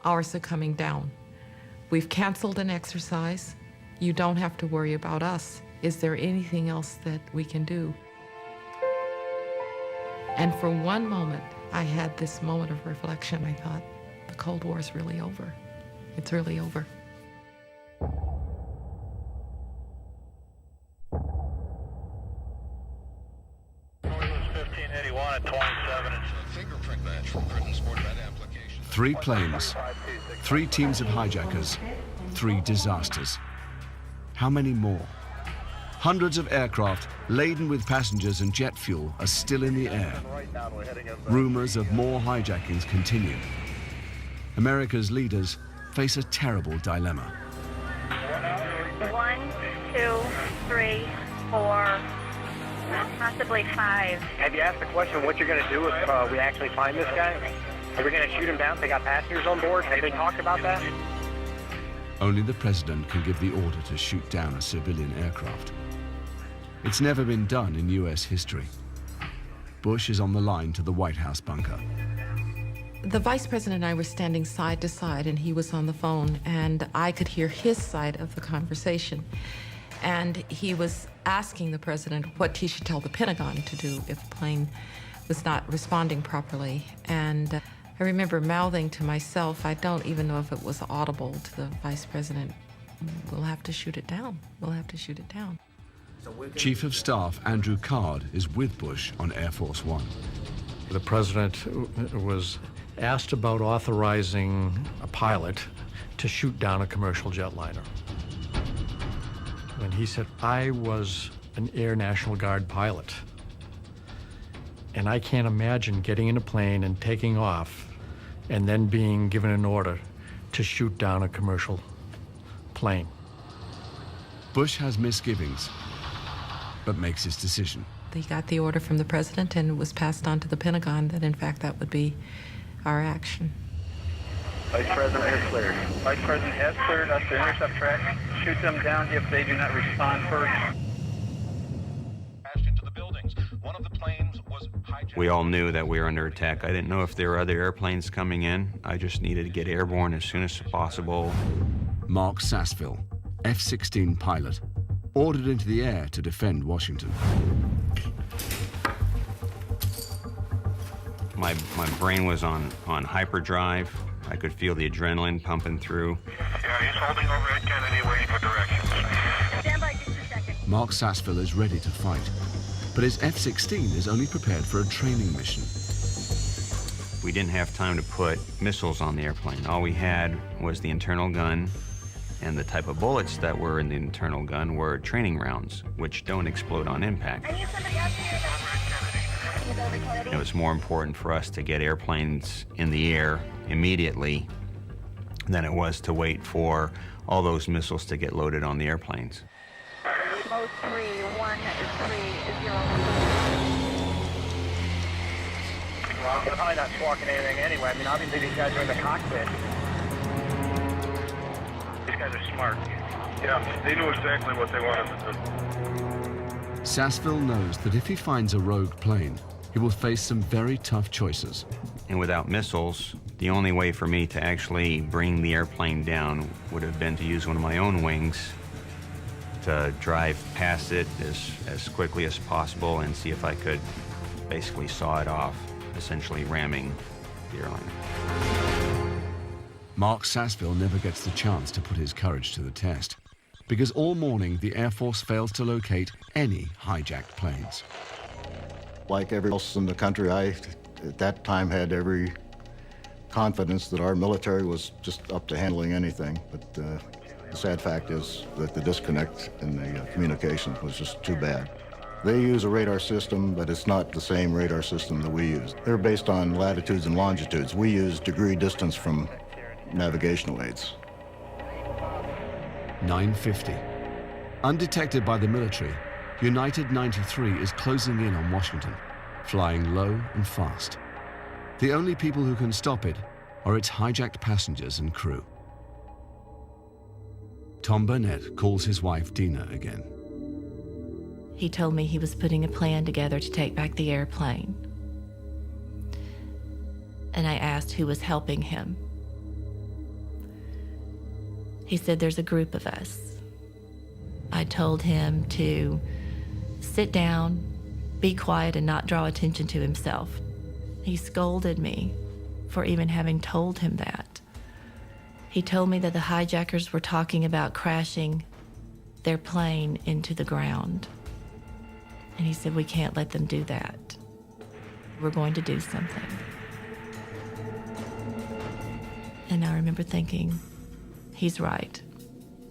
Ours are coming down. We've canceled an exercise. You don't have to worry about us. Is there anything else that we can do? And for one moment, I had this moment of reflection. I thought, the Cold War is really over. It's really over. Three planes, 3 teams of hijackers, 3 disasters. How many more? Hundreds of aircraft laden with passengers and jet fuel are still in the air. Rumors of more hijackings continue. America's leaders face a terrible dilemma. 1, 2, 3, 4, possibly 5. Have you asked the question what you're going to do if we actually find this guy? Are we going to shoot him down if they got passengers on board? Have they talked about that? Only the president can give the order to shoot down a civilian aircraft. It's never been done in US history. Bush is on the line to the White House bunker. The vice president and I were standing side to side, and he was on the phone, and I could hear his side of the conversation. And he was asking the president what he should tell the Pentagon to do if the plane was not responding properly. And I remember mouthing to myself, I don't even know if it was audible to the vice president, we'll have to shoot it down. We'll have to shoot it down. Chief of Staff Andrew Card is with Bush on Air Force One. The president was asked about authorizing a pilot to shoot down a commercial jetliner. And he said, I was an Air National Guard pilot. And I can't imagine getting in a plane and taking off and then being given an order to shoot down a commercial plane. Bush has misgivings, but makes his decision. He got the order from the president, and it was passed on to the Pentagon that, in fact, that would be our action. Vice President has cleared. Vice President has cleared us to intercept track. Shoot them down if they do not respond first. We all knew that we were under attack. I didn't know if there were other airplanes coming in. I just needed to get airborne as soon as possible. Mark Sasseville, F-16 pilot, ordered into the air to defend Washington. My brain was on hyperdrive. I could feel the adrenaline pumping through. Yeah, he's holding over at Kennedy waiting for directions. Stand by just a second. Mark Sasseville is ready to fight, but his F-16 is only prepared for a training mission. We didn't have time to put missiles on the airplane. All we had was the internal gun, and the type of bullets that were in the internal gun were training rounds, which don't explode on impact. It was more important for us to get airplanes in the air immediately than it was to wait for all those missiles to get loaded on the airplanes. Mode 3-1-3-0. Well, they're probably not squawking anything anyway. I mean, obviously these guys are in the cockpit. These guys are smart. Yeah, they knew exactly what they wanted to do. Sasseville knows that if he finds a rogue plane, he will face some very tough choices. And without missiles, the only way for me to actually bring the airplane down would have been to use one of my own wings to drive past it as quickly as possible and see if I could basically saw it off, essentially ramming the airliner. Mark Sasseville never gets the chance to put his courage to the test, because all morning the Air Force fails to locate any hijacked planes. Like everyone else in the country, I, at that time, had every confidence that our military was just up to handling anything. But the sad fact is that the disconnect in the communication was just too bad. They use a radar system, but it's not the same radar system that we use. They're based on latitudes and longitudes. We use degree distance from navigational aids. 9:50. Undetected by the military, United 93 is closing in on Washington, flying low and fast. The only people who can stop it are its hijacked passengers and crew. Tom Burnett calls his wife Dina again. He told me he was putting a plan together to take back the airplane. And I asked who was helping him. He said there's a group of us. I told him to sit down, be quiet, and not draw attention to himself. He scolded me for even having told him that. He told me that the hijackers were talking about crashing their plane into the ground. And he said, we can't let them do that. We're going to do something. And I remember thinking, he's right.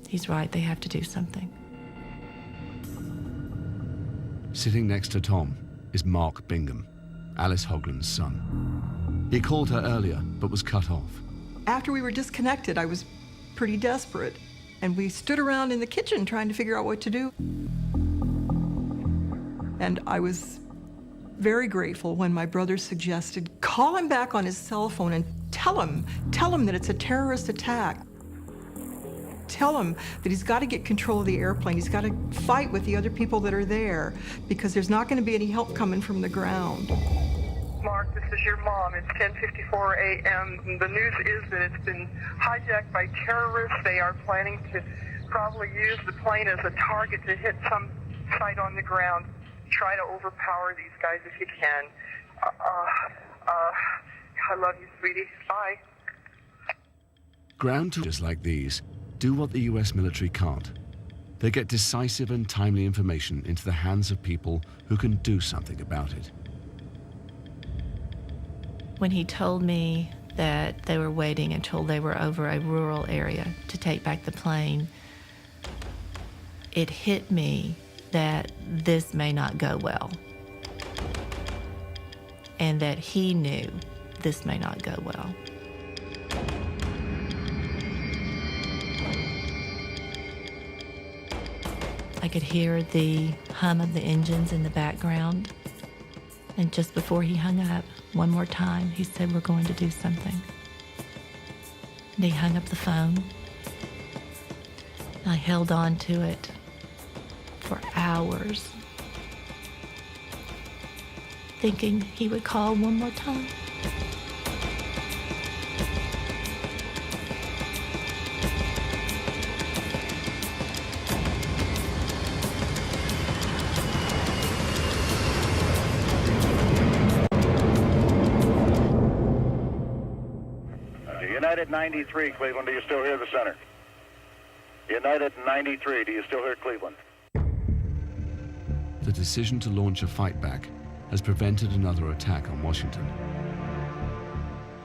He's right, they have to do something. Sitting next to Tom is Mark Bingham, Alice Hoagland's son. He called her earlier, but was cut off. After we were disconnected, I was pretty desperate, and we stood around in the kitchen trying to figure out what to do. And I was very grateful when my brother suggested, call him back on his cell phone and tell him that it's a terrorist attack. Tell him that he's got to get control of the airplane. He's got to fight with the other people that are there, because there's not going to be any help coming from the ground. Mark, this is your mom. It's 10:54 a.m. The news is that it's been hijacked by terrorists. They are planning to probably use the plane as a target to hit some site on the ground. Try to overpower these guys if you can. I love you, sweetie. Bye. Ground troops like these do what the US military can't. They get decisive and timely information into the hands of people who can do something about it. When he told me that they were waiting until they were over a rural area to take back the plane, it hit me that this may not go well, and that he knew this may not go well. I could hear the hum of the engines in the background, and just before he hung up, one more time, he said, we're going to do something. And he hung up the phone. I held on to it for hours. thinking he would call one more time. United 93, Cleveland, do you still hear the center? United 93, do you still hear Cleveland? The decision to launch a fight back has prevented another attack on Washington.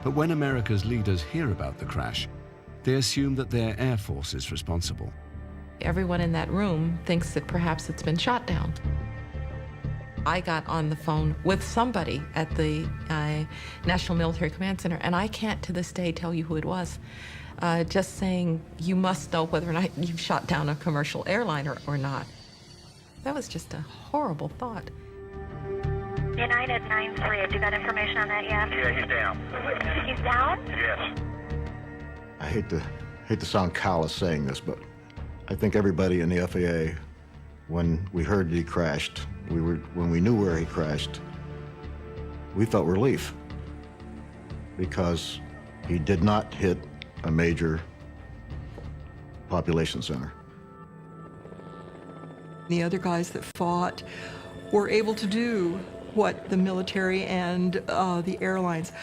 But when America's leaders hear about the crash, they assume that their Air Force is responsible. Everyone in that room thinks that perhaps it's been shot down. I got on the phone with somebody at the National Military Command Center, and I can't to this day tell you who it was, just saying, you must know whether or not you've shot down a commercial airliner or not. That was just a horrible thought. United 93, have you got information on that yet? Yeah, he's down. He's down? Yes. I hate to sound callous saying this, but I think everybody in the FAA, when we heard that he crashed, when we knew where he crashed, we felt relief because he did not hit a major population center. The other guys that fought were able to do what the military and the airlines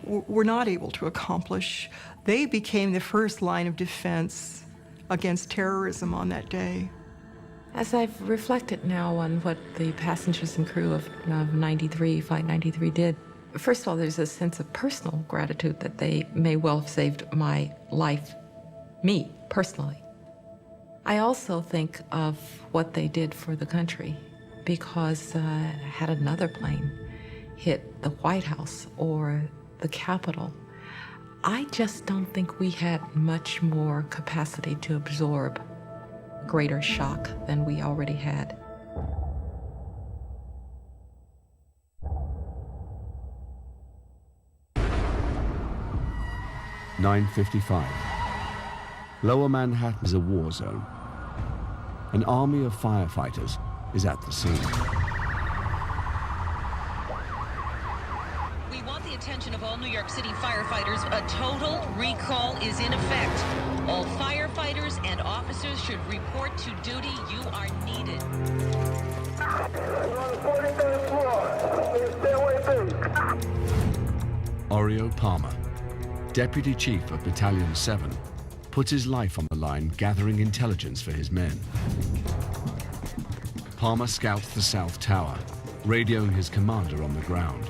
were not able to accomplish. They became the first line of defense against terrorism on that day. As I've reflected now on what the passengers and crew of Flight 93 did, first of all, there's a sense of personal gratitude that they may well have saved my life, me, personally. I also think of what they did for the country, because had another plane hit the White House or the Capitol, I just don't think we had much more capacity to absorb greater shock than we already had. (9:55). Lower Manhattan is a war zone. An army of firefighters is at the scene. We want the attention of all New York City firefighters. A total recall is in effect. All firefighters and officers should report to duty. You are needed. Oreo Palmer, Deputy Chief of Battalion 7, puts his life on the line gathering intelligence for his men. Palmer scouts the South Tower, radioing his commander on the ground.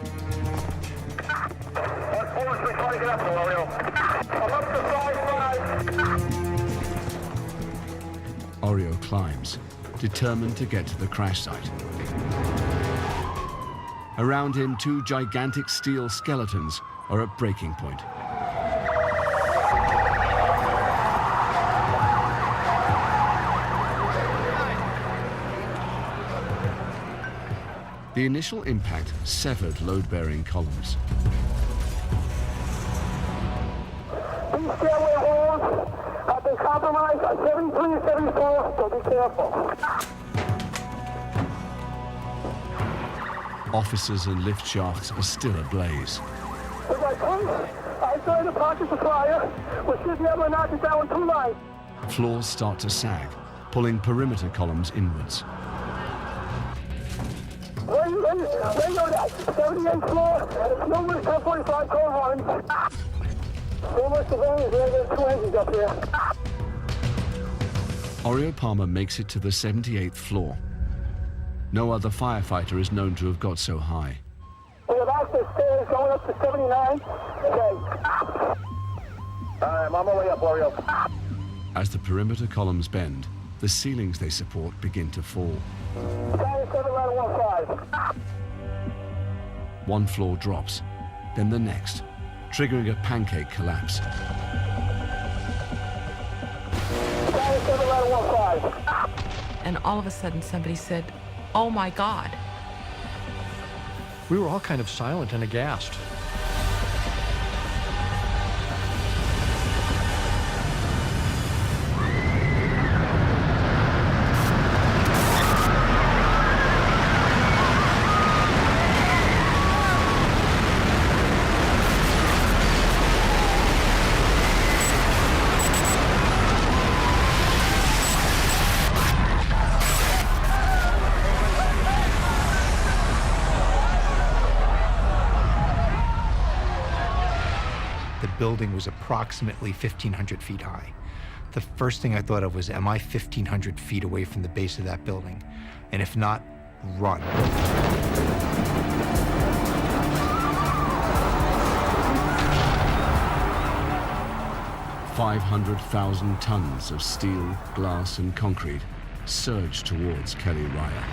Oreo climbs, determined to get to the crash site. Around him, two gigantic steel skeletons are at breaking point. The initial impact severed load-bearing columns. These stairway walls have been compromised on 73 and 74, so be careful. Officers and lift shafts are still ablaze. If I push, I join the process of fire. We should be able to knock it down in 2 lines. Floors start to sag, pulling perimeter columns inwards. Where you go that? 78th floor, numerous 1045 code runs. Numerous civilians, there's 2 engines up here. Oreo Palmer makes it to the 78th floor. No other firefighter is known to have got so high. We have access stairs going up to 79. Okay. I'm on my way up, Oreo. As the perimeter columns bend, the ceilings they support begin to fall. One floor drops, then the next, triggering a pancake collapse. And all of a sudden somebody said, "Oh my God." We were all kind of silent and aghast. building was approximately 1,500 feet high. The first thing I thought of was, am I 1,500 feet away from the base of that building? And if not, run. 500,000 tons of steel, glass, and concrete surged towards Kelly Raya.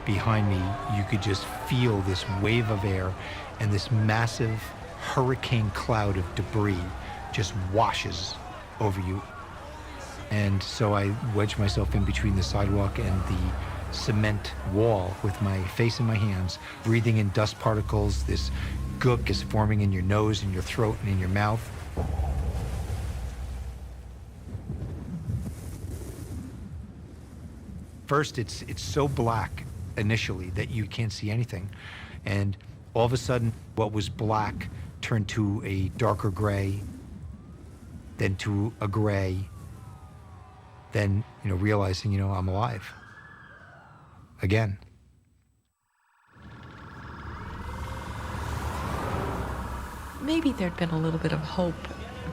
Behind me, you could just feel this wave of air, and this massive hurricane cloud of debris just washes over you. And so I wedged myself in between the sidewalk and the cement wall with my face in my hands, breathing in dust particles. This gook is forming in your nose, in your throat, and in your mouth. First, it's so black initially that you can't see anything. And all of a sudden, what was black turned to a darker gray, then to a gray, then, realizing, I'm alive. Again. Maybe there'd been a little bit of hope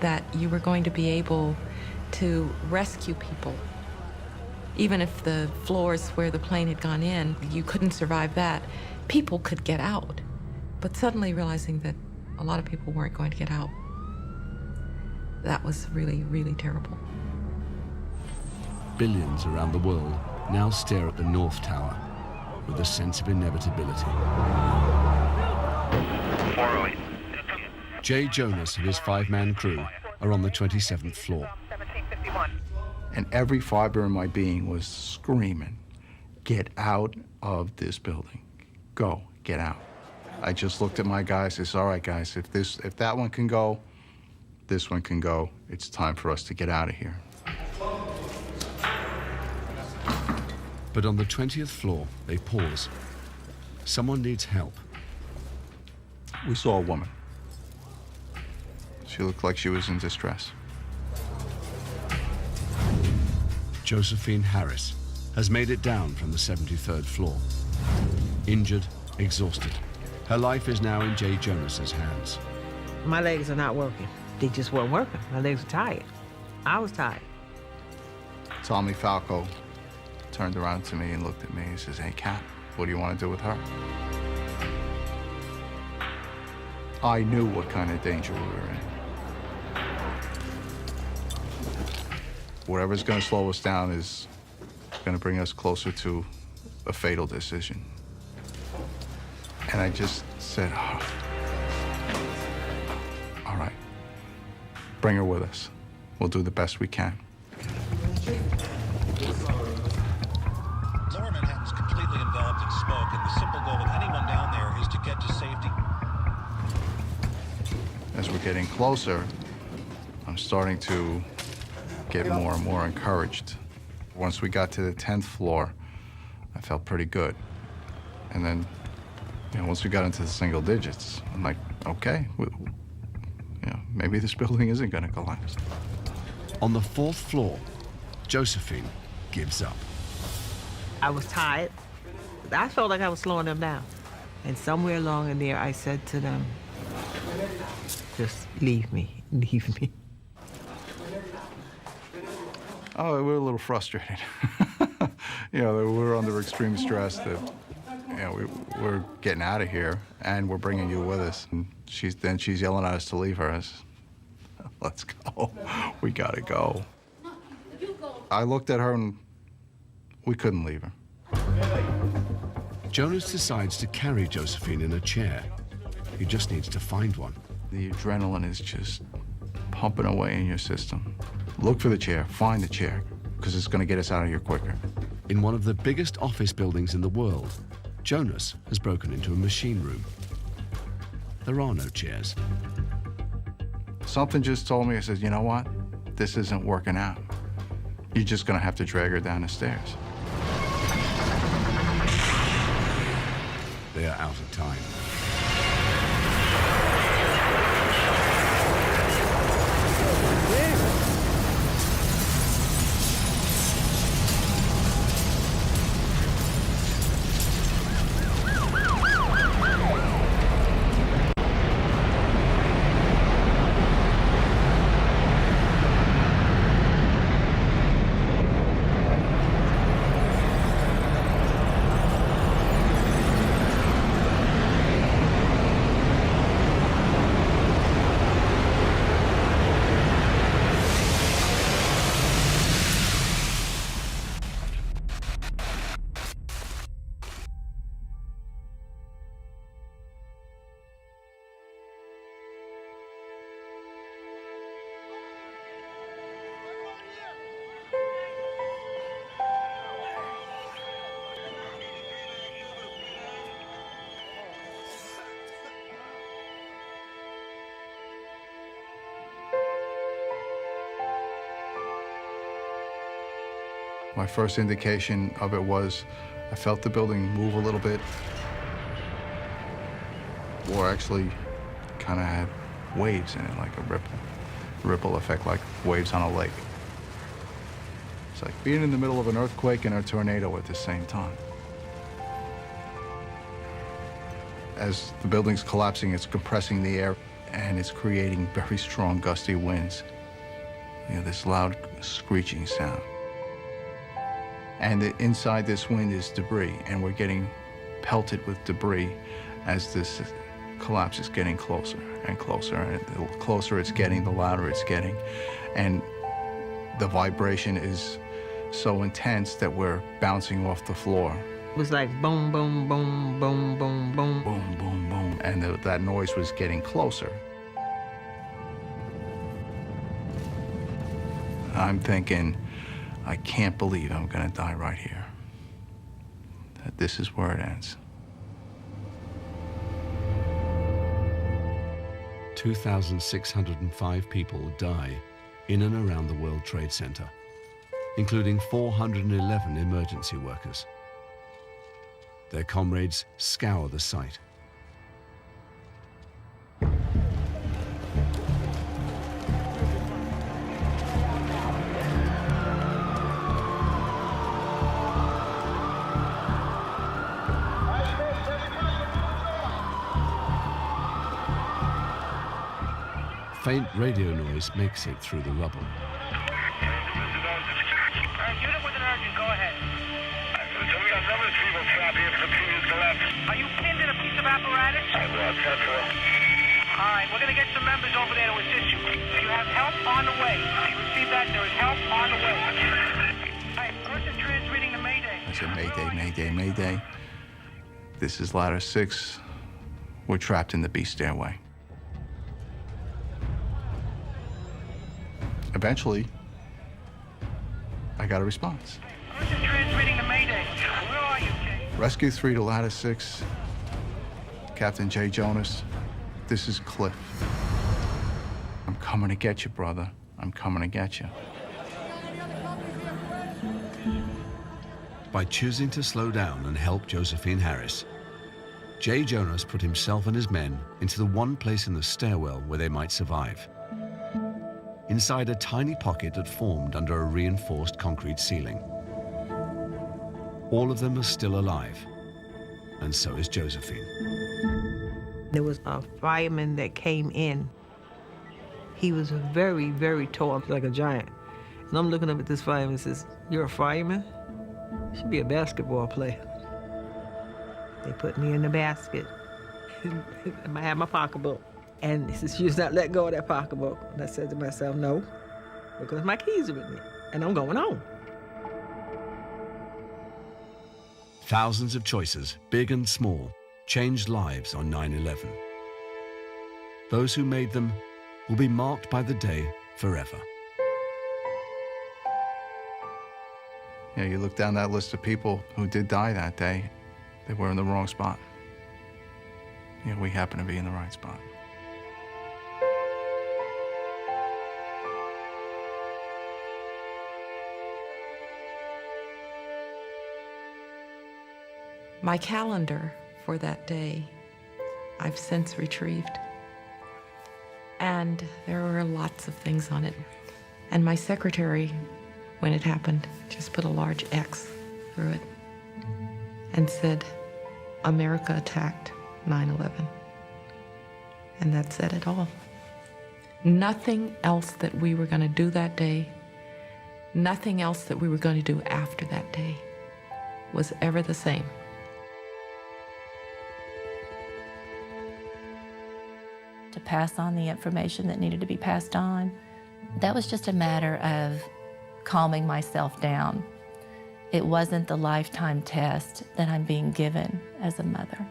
that you were going to be able to rescue people. Even if the floors where the plane had gone in, you couldn't survive that, people could get out. But suddenly realizing that a lot of people weren't going to get out, that was really, really terrible. Billions around the world now stare at the North Tower with a sense of inevitability. 408. Jay Jonas and his 5-man crew are on the 27th floor. 1751. And every fiber in my being was screaming, get out of this building. Go, get out. I just looked at my guys and said, all right, guys, if that one can go, this one can go. It's time for us to get out of here. But on the 20th floor, they pause. Someone needs help. We saw a woman. She looked like she was in distress. Josephine Harris has made it down from the 73rd floor. Injured, exhausted. Her life is now in Jay Jonas's hands. My legs are not working. They just weren't working. My legs were tired. I was tired. Tommy Falco turned around to me and looked at me and says, hey, Cap, what do you want to do with her? I knew what kind of danger we were in. Whatever's going to slow us down is going to bring us closer to a fatal decision. And I just said, oh, all right, bring her with us. We'll do the best we can. Lower Manhattan's completely enveloped in smoke, and the simple goal of anyone down there is to get to safety. As we're getting closer, I'm starting to get more and more encouraged. Once we got to the 10th floor, I felt pretty good. And then, once we got into the single digits, I'm like, okay, maybe this building isn't going to collapse. On the 4th floor, Josephine gives up. I was tired. I felt like I was slowing them down. And somewhere along in there, I said to them, just leave me, leave me. Oh, we were a little frustrated. We were under extreme stress that, we're getting out of here and we're bringing you with us. And she's yelling at us to leave her. Let's go. We gotta go. I looked at her and we couldn't leave her. Jonas decides to carry Josephine in a chair. He just needs to find one. The adrenaline is just pumping away in your system. Look for the chair, find the chair, because it's going to get us out of here quicker. In one of the biggest office buildings in the world, Jonas has broken into a machine room. There are no chairs. Something just told me, I said, you know what? This isn't working out. You're just going to have to drag her down the stairs. they are out of time. My first indication of it was I felt the building move a little bit, or actually kind of had waves in it, like a ripple effect, like waves on a lake. It's like being in the middle of an earthquake and a tornado at the same time. As the building's collapsing, it's compressing the air, and it's creating very strong gusty winds. You know, this loud screeching sound. And inside this wind is debris, and we're getting pelted with debris as this collapse is getting closer and closer. And the closer it's getting, the louder it's getting. And the vibration is so intense that we're bouncing off the floor. It was like boom, boom, boom, boom, boom, boom. Boom, boom, boom. And that noise was getting closer. I'm thinking, I can't believe I'm gonna die right here. That this is where it ends. 2,605 people die in and around the World Trade Center, including 411 emergency workers. Their comrades scour the site. Faint radio noise makes it through the rubble. Unit with an urgent, go ahead. So we got numerous people trapped here for continued collapse. Are you pinned in a piece of apparatus? I was, that's all. All right, we're going to get some members over there to assist you. You have help on the way. You receive that? There is help on the way. All right, person transmitting the Mayday. I said, Mayday, Mayday, Mayday. This is ladder 6. We're trapped in the B stairway. Eventually, I got a response. Person transmitting the Mayday. Where are you, Jay? Rescue 3 to ladder 6. Captain Jay Jonas. This is Cliff. I'm coming to get you, brother. I'm coming to get you. By choosing to slow down and help Josephine Harris, Jay Jonas put himself and his men into the one place in the stairwell where they might survive. Inside a tiny pocket that formed under a reinforced concrete ceiling. All of them are still alive, and so is Josephine. There was a fireman that came in. He was very, very tall, like a giant. And I'm looking up at this fireman and says, "You're a fireman? You should be a basketball player." They put me in the basket. I had my pocketbook. And he says, "You just not let go of that pocketbook." And I said to myself, "No, because my keys are with me, and I'm going home." Thousands of choices, big and small, changed lives on 9/11. Those who made them will be marked by the day forever. Yeah, you look down that list of people who did die that day, they were in the wrong spot. Yeah, we happen to be in the right spot. My calendar for that day, I've since retrieved. And there were lots of things on it. And my secretary, when it happened, just put a large X through it and said, America attacked 9/11. And that said it all. Nothing else that we were going to do that day, nothing else that we were going to do after that day was ever the same. To pass on the information that needed to be passed on, that was just a matter of calming myself down. It wasn't the lifetime test that I'm being given as a mother.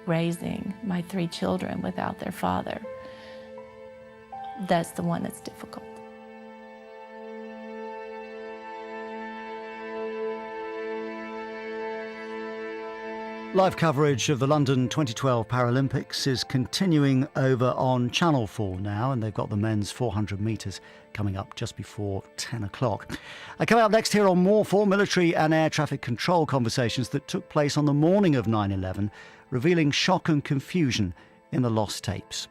Raising my 3 children without their father, that's the one that's difficult. Live coverage of the London 2012 Paralympics is continuing over on Channel 4 now, and they've got the men's 400 metres coming up just before 10 o'clock. Coming up next here on More 4, military and air traffic control conversations that took place on the morning of 9/11, revealing shock and confusion in the lost tapes.